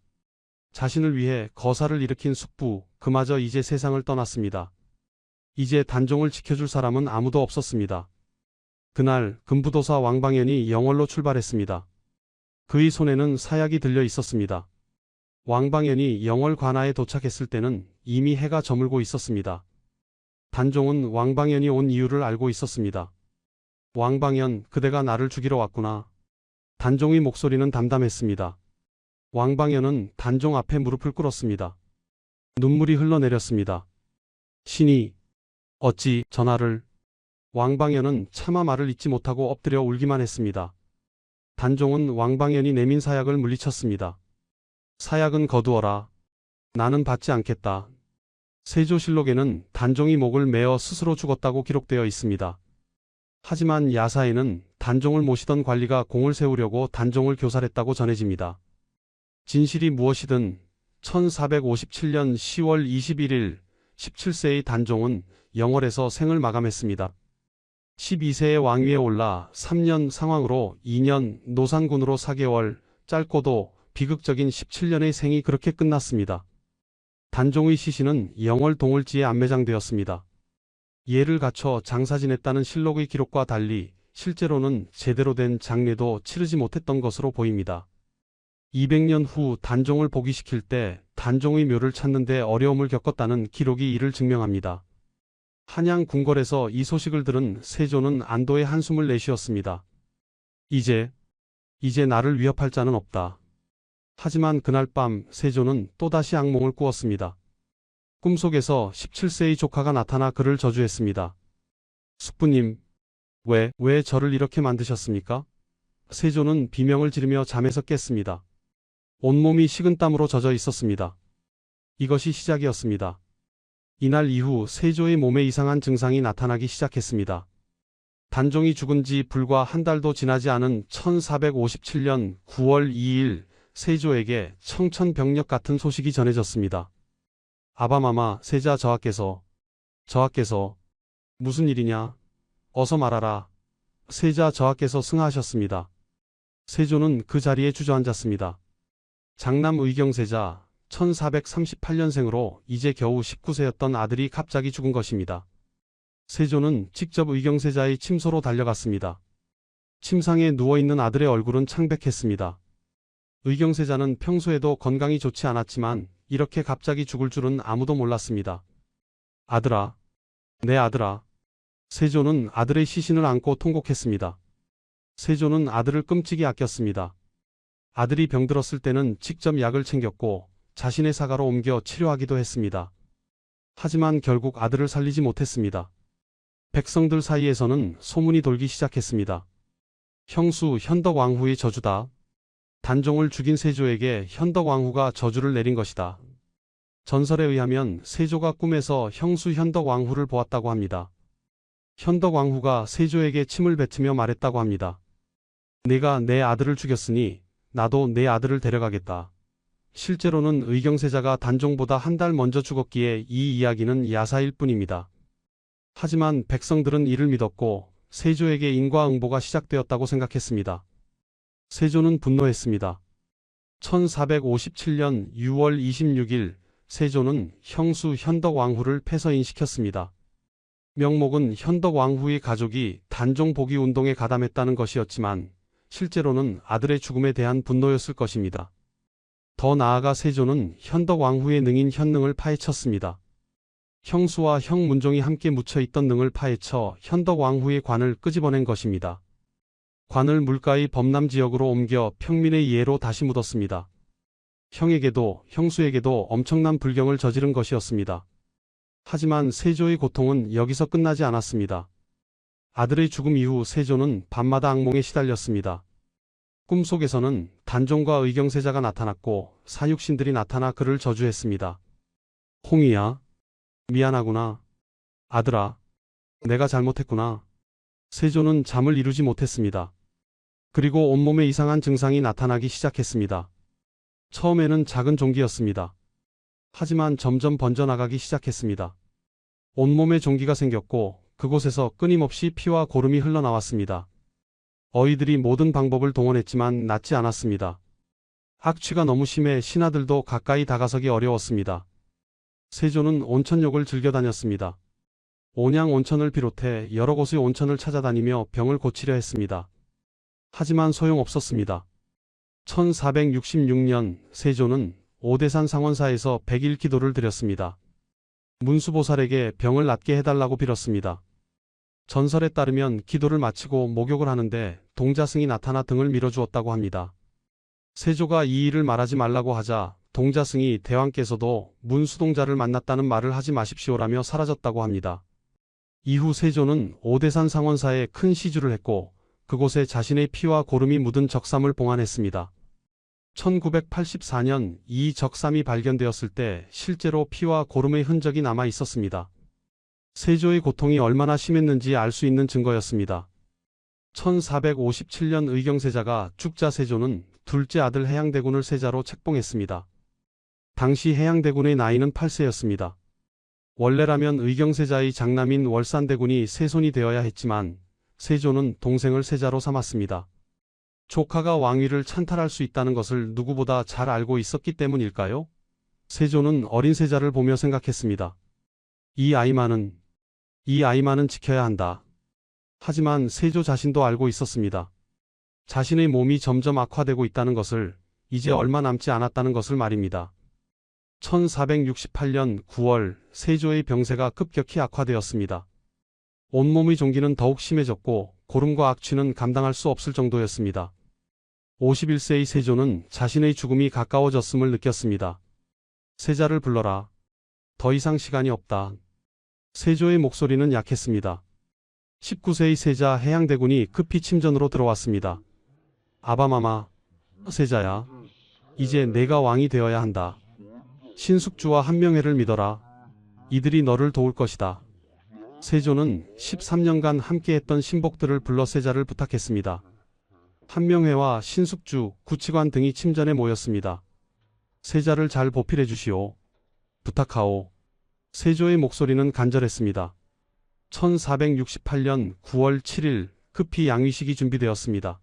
자신을 위해 거사를 일으킨 숙부, 그마저 이제 세상을 떠났습니다. 이제 단종을 지켜줄 사람은 아무도 없었습니다. 그날 금부도사 왕방연이 영월로 출발했습니다. 그의 손에는 사약이 들려 있었습니다. 왕방연이 영월 관하에 도착했을 때는 이미 해가 저물고 있었습니다. 단종은 왕방연이 온 이유를 알고 있었습니다. 왕방연, 그대가 나를 죽이러 왔구나. 단종의 목소리는 담담했습니다. 왕방연은 단종 앞에 무릎을 꿇었습니다. 눈물이 흘러내렸습니다. 신이 어찌 전하를 왕방연은 차마 말을 잇지 못하고 엎드려 울기만 했습니다. 단종은 왕방연이 내민 사약을 물리쳤습니다. 사약은 거두어라. 나는 받지 않겠다. 세조실록에는 단종이 목을 메어 스스로 죽었다고 기록되어 있습니다. 하지만 야사에는 단종을 모시던 관리가 공을 세우려고 단종을 교살했다고 전해집니다. 진실이 무엇이든 1457년 10월 21일 17세의 단종은 영월에서 생을 마감했습니다. 12세의 왕위에 올라 3년 상황으로 2년, 노산군으로 4개월, 짧고도 비극적인 17년의 생이 그렇게 끝났습니다. 단종의 시신은 영월 동을지에 안매장되었습니다. 예를 갖춰 장사 지냈다는 실록의 기록과 달리 실제로는 제대로 된 장례도 치르지 못했던 것으로 보입니다. 200년 후 단종을 복위시킬 때 단종의 묘를 찾는 데 어려움을 겪었다는 기록이 이를 증명합니다. 한양 궁궐에서 이 소식을 들은 세조는 안도의 한숨을 내쉬었습니다. 이제 나를 위협할 자는 없다. 하지만 그날 밤 세조는 또다시 악몽을 꾸었습니다. 꿈속에서 17세의 조카가 나타나 그를 저주했습니다. 숙부님, 왜 저를 이렇게 만드셨습니까? 세조는 비명을 지르며 잠에서 깼습니다. 온몸이 식은땀으로 젖어 있었습니다. 이것이 시작이었습니다. 이날 이후 세조의 몸에 이상한 증상이 나타나기 시작했습니다. 단종이 죽은 지 불과 한 달도 지나지 않은 1457년 9월 2일 세조에게 청천벽력 같은 소식이 전해졌습니다. 아바마마 세자 저하께서 무슨 일이냐? 어서 말하라. 세자 저하께서 승하하셨습니다. 세조는 그 자리에 주저앉았습니다. 장남 의경세자 1438년생으로 이제 겨우 19세였던 아들이 갑자기 죽은 것입니다. 세조는 직접 의경세자의 침소로 달려갔습니다. 침상에 누워있는 아들의 얼굴은 창백했습니다. 의경세자는 평소에도 건강이 좋지 않았지만 이렇게 갑자기 죽을 줄은 아무도 몰랐습니다. 아들아, 내 아들아. 세조는 아들의 시신을 안고 통곡했습니다. 세조는 아들을 끔찍이 아꼈습니다. 아들이 병들었을 때는 직접 약을 챙겼고 자신의 사가로 옮겨 치료하기도 했습니다. 하지만 결국 아들을 살리지 못했습니다. 백성들 사이에서는 소문이 돌기 시작했습니다. 형수 현덕왕후의 저주다. 단종을 죽인 세조에게 현덕왕후가 저주를 내린 것이다. 전설에 의하면 세조가 꿈에서 형수 현덕왕후를 보았다고 합니다. 현덕왕후가 세조에게 침을 뱉으며 말했다고 합니다. 내가 내 아들을 죽였으니 나도 내 아들을 데려가겠다. 실제로는 의경세자가 단종보다 한 달 먼저 죽었기에 이 이야기는 야사일 뿐입니다. 하지만 백성들은 이를 믿었고 세조에게 인과응보가 시작되었다고 생각했습니다. 세조는 분노했습니다. 1457년 6월 26일 세조는 형수 현덕왕후를 폐서인시켰습니다. 명목은 현덕왕후의 가족이 단종 복위 운동에 가담했다는 것이었지만 실제로는 아들의 죽음에 대한 분노였을 것입니다. 더 나아가 세조는 현덕왕후의 능인 현능을 파헤쳤습니다. 형수와 형 문종이 함께 묻혀있던 능을 파헤쳐 현덕왕후의 관을 끄집어낸 것입니다. 관을 물가의 범람 지역으로 옮겨 평민의 예로 다시 묻었습니다. 형에게도 형수에게도 엄청난 불경을 저지른 것이었습니다. 하지만 세조의 고통은 여기서 끝나지 않았습니다. 아들의 죽음 이후 세조는 밤마다 악몽에 시달렸습니다. 꿈속에서는 단종과 의경세자가 나타났고 사육신들이 나타나 그를 저주했습니다. 홍이야, 미안하구나. 아들아, 내가 잘못했구나. 세조는 잠을 이루지 못했습니다. 그리고 온몸에 이상한 증상이 나타나기 시작했습니다. 처음에는 작은 종기였습니다. 하지만 점점 번져나가기 시작했습니다. 온몸에 종기가 생겼고 그곳에서 끊임없이 피와 고름이 흘러나왔습니다. 어이들이 모든 방법을 동원했지만 낫지 않았습니다. 악취가 너무 심해 신하들도 가까이 다가서기 어려웠습니다. 세조는 온천욕을 즐겨 다녔습니다. 온양 온천을 비롯해 여러 곳의 온천을 찾아다니며 병을 고치려 했습니다. 하지만 소용없었습니다. 1466년 세조는 오대산 상원사에서 100일 기도를 드렸습니다. 문수보살에게 병을 낫게 해달라고 빌었습니다. 전설에 따르면 기도를 마치고 목욕을 하는데 동자승이 나타나 등을 밀어주었다고 합니다. 세조가 이 일을 말하지 말라고 하자 동자승이 대왕께서도 문수동자를 만났다는 말을 하지 마십시오라며 사라졌다고 합니다. 이후 세조는 오대산 상원사에 큰 시주를 했고 그곳에 자신의 피와 고름이 묻은 적삼을 봉안했습니다. 1984년 이 적삼이 발견되었을 때 실제로 피와 고름의 흔적이 남아 있었습니다. 세조의 고통이 얼마나 심했는지 알 수 있는 증거였습니다. 1457년 의경세자가 죽자 세조는 둘째 아들 해양대군을 세자로 책봉했습니다. 당시 해양대군의 나이는 8세였습니다. 원래라면 의경세자의 장남인 월산대군이 세손이 되어야 했지만 세조는 동생을 세자로 삼았습니다. 조카가 왕위를 찬탈할 수 있다는 것을 누구보다 잘 알고 있었기 때문일까요? 세조는 어린 세자를 보며 생각했습니다. 이 아이만은 지켜야 한다. 하지만 세조 자신도 알고 있었습니다. 자신의 몸이 점점 악화되고 있다는 것을, 이제 얼마 남지 않았다는 것을 말입니다. 1468년 9월 세조의 병세가 급격히 악화되었습니다. 온몸의 종기는 더욱 심해졌고 고름과 악취는 감당할 수 없을 정도였습니다. 51세의 세조는 자신의 죽음이 가까워졌음을 느꼈습니다. 세자를 불러라. 더 이상 시간이 없다. 세조의 목소리는 약했습니다. 19세의 세자 해양대군이 급히 침전으로 들어왔습니다. 아바마마, 세자야. 이제 내가 왕이 되어야 한다. 신숙주와 한명회를 믿어라. 이들이 너를 도울 것이다. 세조는 13년간 함께했던 신복들을 불러 세자를 부탁했습니다. 한명회와 신숙주, 구치관 등이 침전에 모였습니다. 세자를 잘 보필해 주시오. 부탁하오. 세조의 목소리는 간절했습니다. 1468년 9월 7일 급히 양위식이 준비되었습니다.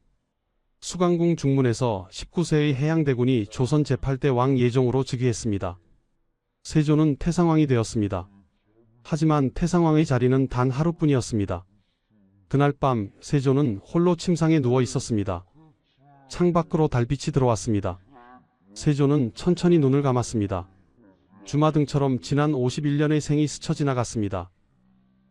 수강궁 중문에서 19세의 해양대군이 조선 제8대 왕 예종으로 즉위했습니다. 세조는 태상왕이 되었습니다. 하지만 태상왕의 자리는 단 하루뿐이었습니다. 그날 밤 세조는 홀로 침상에 누워 있었습니다. 창밖으로 달빛이 들어왔습니다. 세조는 천천히 눈을 감았습니다. 주마등처럼 지난 51년의 생이 스쳐 지나갔습니다.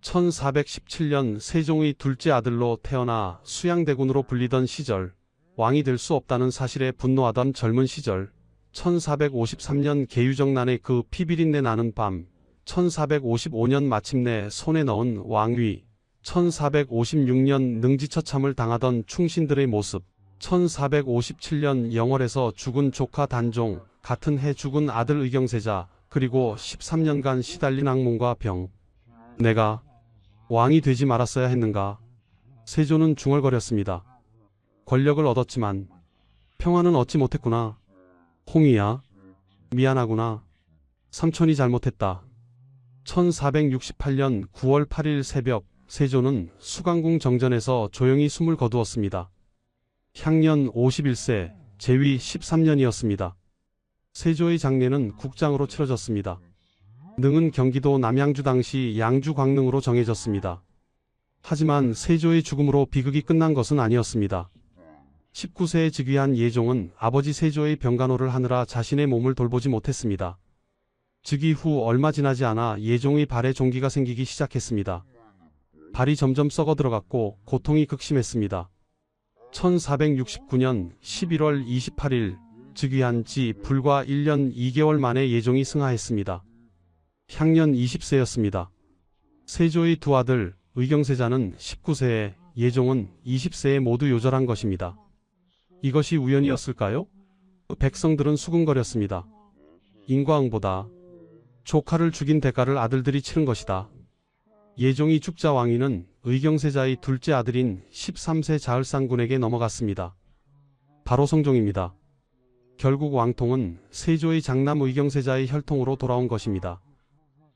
1417년 세종의 둘째 아들로 태어나 수양대군으로 불리던 시절, 왕이 될 수 없다는 사실에 분노하던 젊은 시절, 1453년 계유정난의 그 피비린내 나는 밤, 1455년 마침내 손에 넣은 왕위, 1456년 능지처참을 당하던 충신들의 모습, 1457년 영월에서 죽은 조카 단종, 같은 해 죽은 아들 의경세자, 그리고 13년간 시달린 악몽과 병. 내가 왕이 되지 말았어야 했는가? 세조는 중얼거렸습니다. 권력을 얻었지만 평화는 얻지 못했구나. 홍이야, 미안하구나. 삼촌이 잘못했다. 1468년 9월 8일 새벽 세조는 수강궁 정전에서 조용히 숨을 거두었습니다. 향년 51세, 제위 13년이었습니다. 세조의 장례는 국장으로 치러졌습니다. 능은 경기도 남양주 당시 양주 광능으로 정해졌습니다. 하지만 세조의 죽음으로 비극이 끝난 것은 아니었습니다. 19세에 즉위한 예종은 아버지 세조의 병간호를 하느라 자신의 몸을 돌보지 못했습니다. 즉위 후 얼마 지나지 않아 예종의 발에 종기가 생기기 시작했습니다. 발이 점점 썩어 들어갔고 고통이 극심했습니다. 1469년 11월 28일 즉위한 지 불과 1년 2개월 만에 예종이 승하했습니다. 향년 20세였습니다. 세조의 두 아들 의경세자는 19세에, 예종은 20세에 모두 요절한 것입니다. 이것이 우연이었을까요? 백성들은 수군거렸습니다. 인과응보다. 조카를 죽인 대가를 아들들이 치른 것이다. 예종이 죽자 왕위는 의경세자의 둘째 아들인 13세 자을상군에게 넘어갔습니다. 바로 성종입니다. 결국 왕통은 세조의 장남 의경세자의 혈통으로 돌아온 것입니다.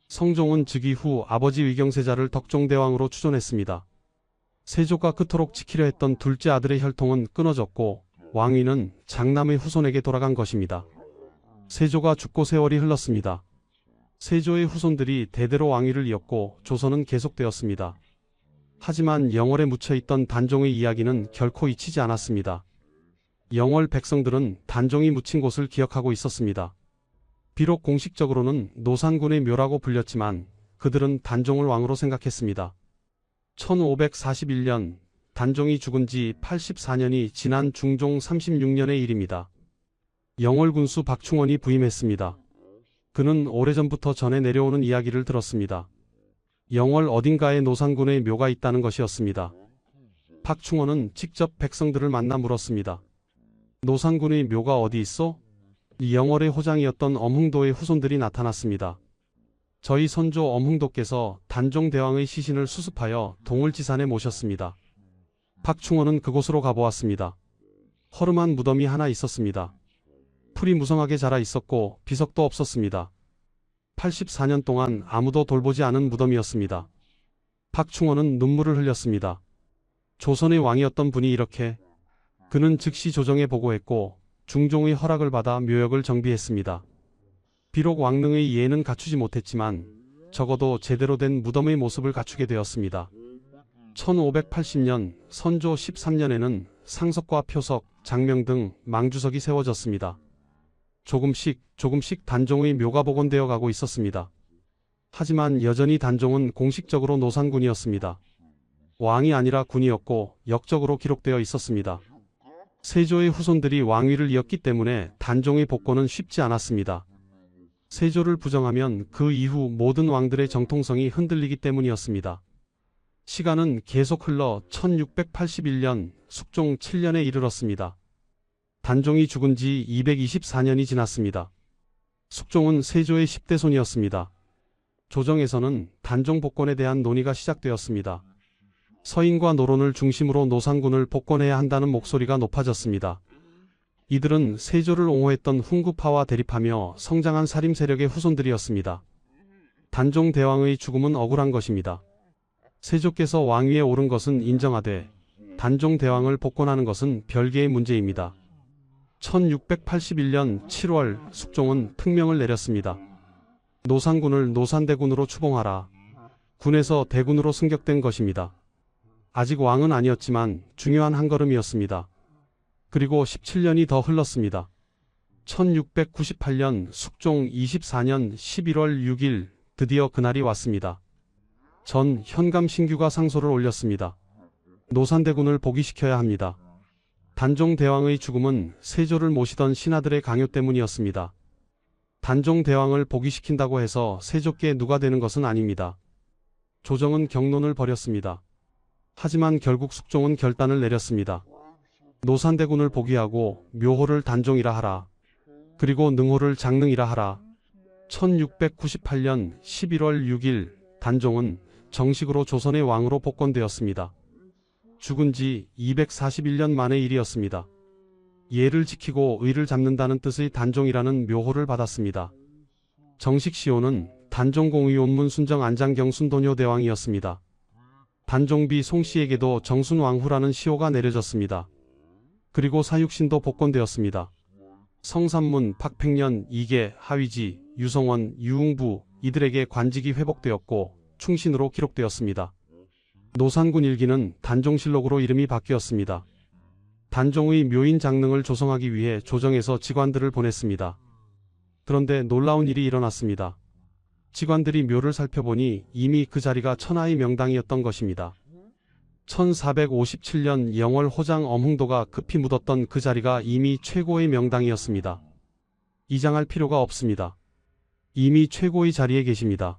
성종은 즉위 후 아버지 의경세자를 덕종대왕으로 추존했습니다. 세조가 그토록 지키려 했던 둘째 아들의 혈통은 끊어졌고 왕위는 장남의 후손에게 돌아간 것입니다. 세조가 죽고 세월이 흘렀습니다. 세조의 후손들이 대대로 왕위를 이었고 조선은 계속되었습니다. 하지만 영월에 묻혀있던 단종의 이야기는 결코 잊히지 않았습니다. 영월 백성들은 단종이 묻힌 곳을 기억하고 있었습니다. 비록 공식적으로는 노산군의 묘라고 불렸지만 그들은 단종을 왕으로 생각했습니다. 1541년 단종이 죽은 지 84년이 지난 중종 36년의 일입니다. 영월 군수 박충원이 부임했습니다. 그는 오래전부터 전해 내려오는 이야기를 들었습니다. 영월 어딘가에 노산군의 묘가 있다는 것이었습니다. 박충원은 직접 백성들을 만나 물었습니다. 노산군의 묘가 어디 있어? 영월의 호장이었던 엄흥도의 후손들이 나타났습니다. 저희 선조 엄흥도께서 단종대왕의 시신을 수습하여 동을지산에 모셨습니다. 박충원은 그곳으로 가보았습니다. 허름한 무덤이 하나 있었습니다. 풀이 무성하게 자라 있었고 비석도 없었습니다. 84년 동안 아무도 돌보지 않은 무덤이었습니다. 박충원은 눈물을 흘렸습니다. 조선의 왕이었던 분이 이렇게. 그는 즉시 조정에 보고했고 중종의 허락을 받아 묘역을 정비했습니다. 비록 왕릉의 예는 갖추지 못했지만 적어도 제대로 된 무덤의 모습을 갖추게 되었습니다. 1580년 선조 13년에는 상석과 표석, 장명 등 망주석이 세워졌습니다. 조금씩 단종의 묘가 복원되어 가고 있었습니다. 하지만 여전히 단종은 공식적으로 노산군이었습니다. 왕이 아니라 군이었고 역적으로 기록되어 있었습니다. 세조의 후손들이 왕위를 이었기 때문에 단종의 복권은 쉽지 않았습니다. 세조를 부정하면 그 이후 모든 왕들의 정통성이 흔들리기 때문이었습니다. 시간은 계속 흘러 1681년 숙종 7년에 이르렀습니다. 단종이 죽은 지 224년이 지났습니다. 숙종은 세조의 10대 손이었습니다. 조정에서는 단종 복권에 대한 논의가 시작되었습니다. 서인과 노론을 중심으로 노산군을 복권해야 한다는 목소리가 높아졌습니다. 이들은 세조를 옹호했던 훈구파와 대립하며 성장한 살림 세력의 후손들이었습니다. 단종 대왕의 죽음은 억울한 것입니다. 세조께서 왕위에 오른 것은 인정하되 단종 대왕을 복권하는 것은 별개의 문제입니다. 1681년 7월 숙종은 특명을 내렸습니다. 노산군을 노산대군으로 추봉하라. 군에서 대군으로 승격된 것입니다. 아직 왕은 아니었지만 중요한 한 걸음이었습니다. 그리고 17년이 더 흘렀습니다. 1698년 숙종 24년 11월 6일 드디어 그날이 왔습니다. 전 현감 신규가 상소를 올렸습니다. 노산대군을 복위시켜야 합니다. 단종대왕의 죽음은 세조를 모시던 신하들의 강요 때문이었습니다. 단종대왕을 복위시킨다고 해서 세조께 누가 되는 것은 아닙니다. 조정은 격론을 벌였습니다. 하지만 결국 숙종은 결단을 내렸습니다. 노산대군을 복위하고 묘호를 단종이라 하라. 그리고 능호를 장능이라 하라. 1698년 11월 6일 단종은 정식으로 조선의 왕으로 복권되었습니다. 죽은 지 241년 만의 일이었습니다. 예를 지키고 의를 잡는다는 뜻의 단종이라는 묘호를 받았습니다. 정식 시호는 단종공의 온문 순정 안장경 순도뇨 대왕이었습니다. 단종비 송씨에게도 정순왕후라는 시호가 내려졌습니다. 그리고 사육신도 복권되었습니다. 성삼문, 박팽년, 이계, 하위지, 유성원, 유웅부 이들에게 관직이 회복되었고 충신으로 기록되었습니다. 노산군 일기는 단종실록으로 이름이 바뀌었습니다. 단종의 묘인 장릉을 조성하기 위해 조정에서 직관들을 보냈습니다. 그런데 놀라운 일이 일어났습니다. 직관들이 묘를 살펴보니 이미 그 자리가 천하의 명당이었던 것입니다. 1457년 영월 호장 엄흥도가 급히 묻었던 그 자리가 이미 최고의 명당이었습니다. 이장할 필요가 없습니다. 이미 최고의 자리에 계십니다.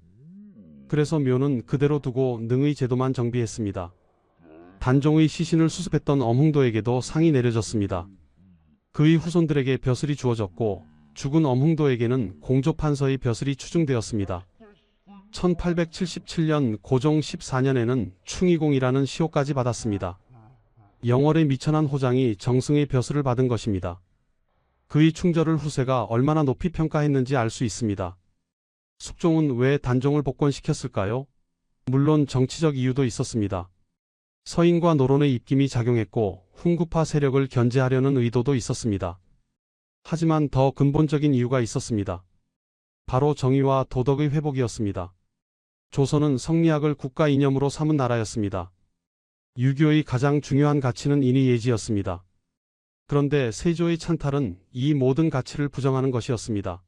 그래서 묘는 그대로 두고 능의 제도만 정비했습니다. 단종의 시신을 수습했던 엄흥도에게도 상이 내려졌습니다. 그의 후손들에게 벼슬이 주어졌고 죽은 엄흥도에게는 공조판서의 벼슬이 추중되었습니다. 1877년 고종 14년에는 충의공이라는 시호까지 받았습니다. 영월의 미천한 호장이 정승의 벼슬을 받은 것입니다. 그의 충절을 후세가 얼마나 높이 평가했는지 알 수 있습니다. 숙종은 왜 단종을 복권시켰을까요? 물론 정치적 이유도 있었습니다. 서인과 노론의 입김이 작용했고 훈구파 세력을 견제하려는 의도도 있었습니다. 하지만 더 근본적인 이유가 있었습니다. 바로 정의와 도덕의 회복이었습니다. 조선은 성리학을 국가 이념으로 삼은 나라였습니다. 유교의 가장 중요한 가치는 인의예지였습니다. 그런데 세조의 찬탈은 이 모든 가치를 부정하는 것이었습니다.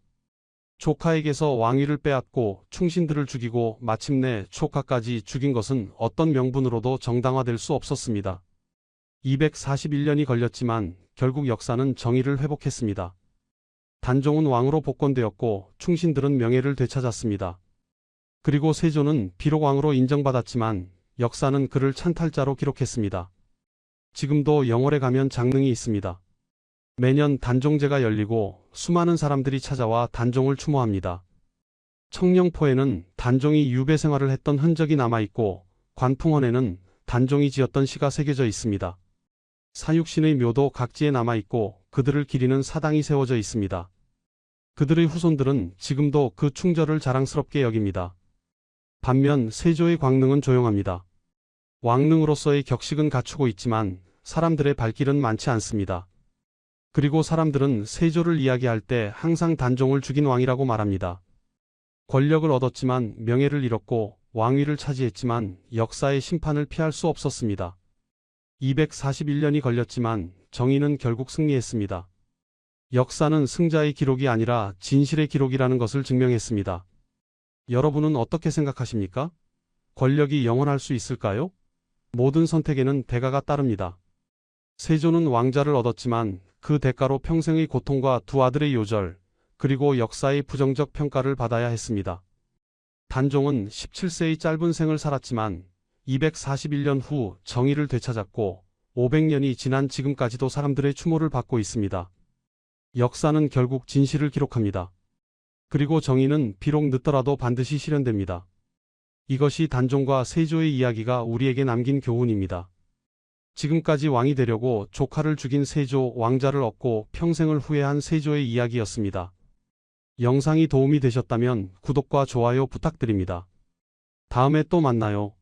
조카에게서 왕위를 빼앗고 충신들을 죽이고 마침내 조카까지 죽인 것은 어떤 명분으로도 정당화될 수 없었습니다. 241년이 걸렸지만 결국 역사는 정의를 회복했습니다. 단종은 왕으로 복권되었고 충신들은 명예를 되찾았습니다. 그리고 세조는 비록 왕으로 인정받았지만 역사는 그를 찬탈자로 기록했습니다. 지금도 영월에 가면 장릉이 있습니다. 매년 단종제가 열리고 수많은 사람들이 찾아와 단종을 추모합니다. 청령포에는 단종이 유배 생활을 했던 흔적이 남아있고 관풍원에는 단종이 지었던 시가 새겨져 있습니다. 사육신의 묘도 각지에 남아있고 그들을 기리는 사당이 세워져 있습니다. 그들의 후손들은 지금도 그 충절을 자랑스럽게 여깁니다. 반면 세조의 광릉은 조용합니다. 왕릉으로서의 격식은 갖추고 있지만 사람들의 발길은 많지 않습니다. 그리고 사람들은 세조를 이야기할 때 항상 단종을 죽인 왕이라고 말합니다. 권력을 얻었지만 명예를 잃었고 왕위를 차지했지만 역사의 심판을 피할 수 없었습니다. 241년이 걸렸지만 정의는 결국 승리했습니다. 역사는 승자의 기록이 아니라 진실의 기록이라는 것을 증명했습니다. 여러분은 어떻게 생각하십니까? 권력이 영원할 수 있을까요? 모든 선택에는 대가가 따릅니다. 세조는 왕자를 얻었지만 그 대가로 평생의 고통과 두 아들의 요절, 그리고 역사의 부정적 평가를 받아야 했습니다. 단종은 17세의 짧은 생을 살았지만 241년 후 정의를 되찾았고 500년이 지난 지금까지도 사람들의 추모를 받고 있습니다. 역사는 결국 진실을 기록합니다. 그리고 정의는 비록 늦더라도 반드시 실현됩니다. 이것이 단종과 세조의 이야기가 우리에게 남긴 교훈입니다. 지금까지 왕이 되려고 조카를 죽인 세조, 왕자를 얻고 평생을 후회한 세조의 이야기였습니다. 영상이 도움이 되셨다면 구독과 좋아요 부탁드립니다. 다음에 또 만나요.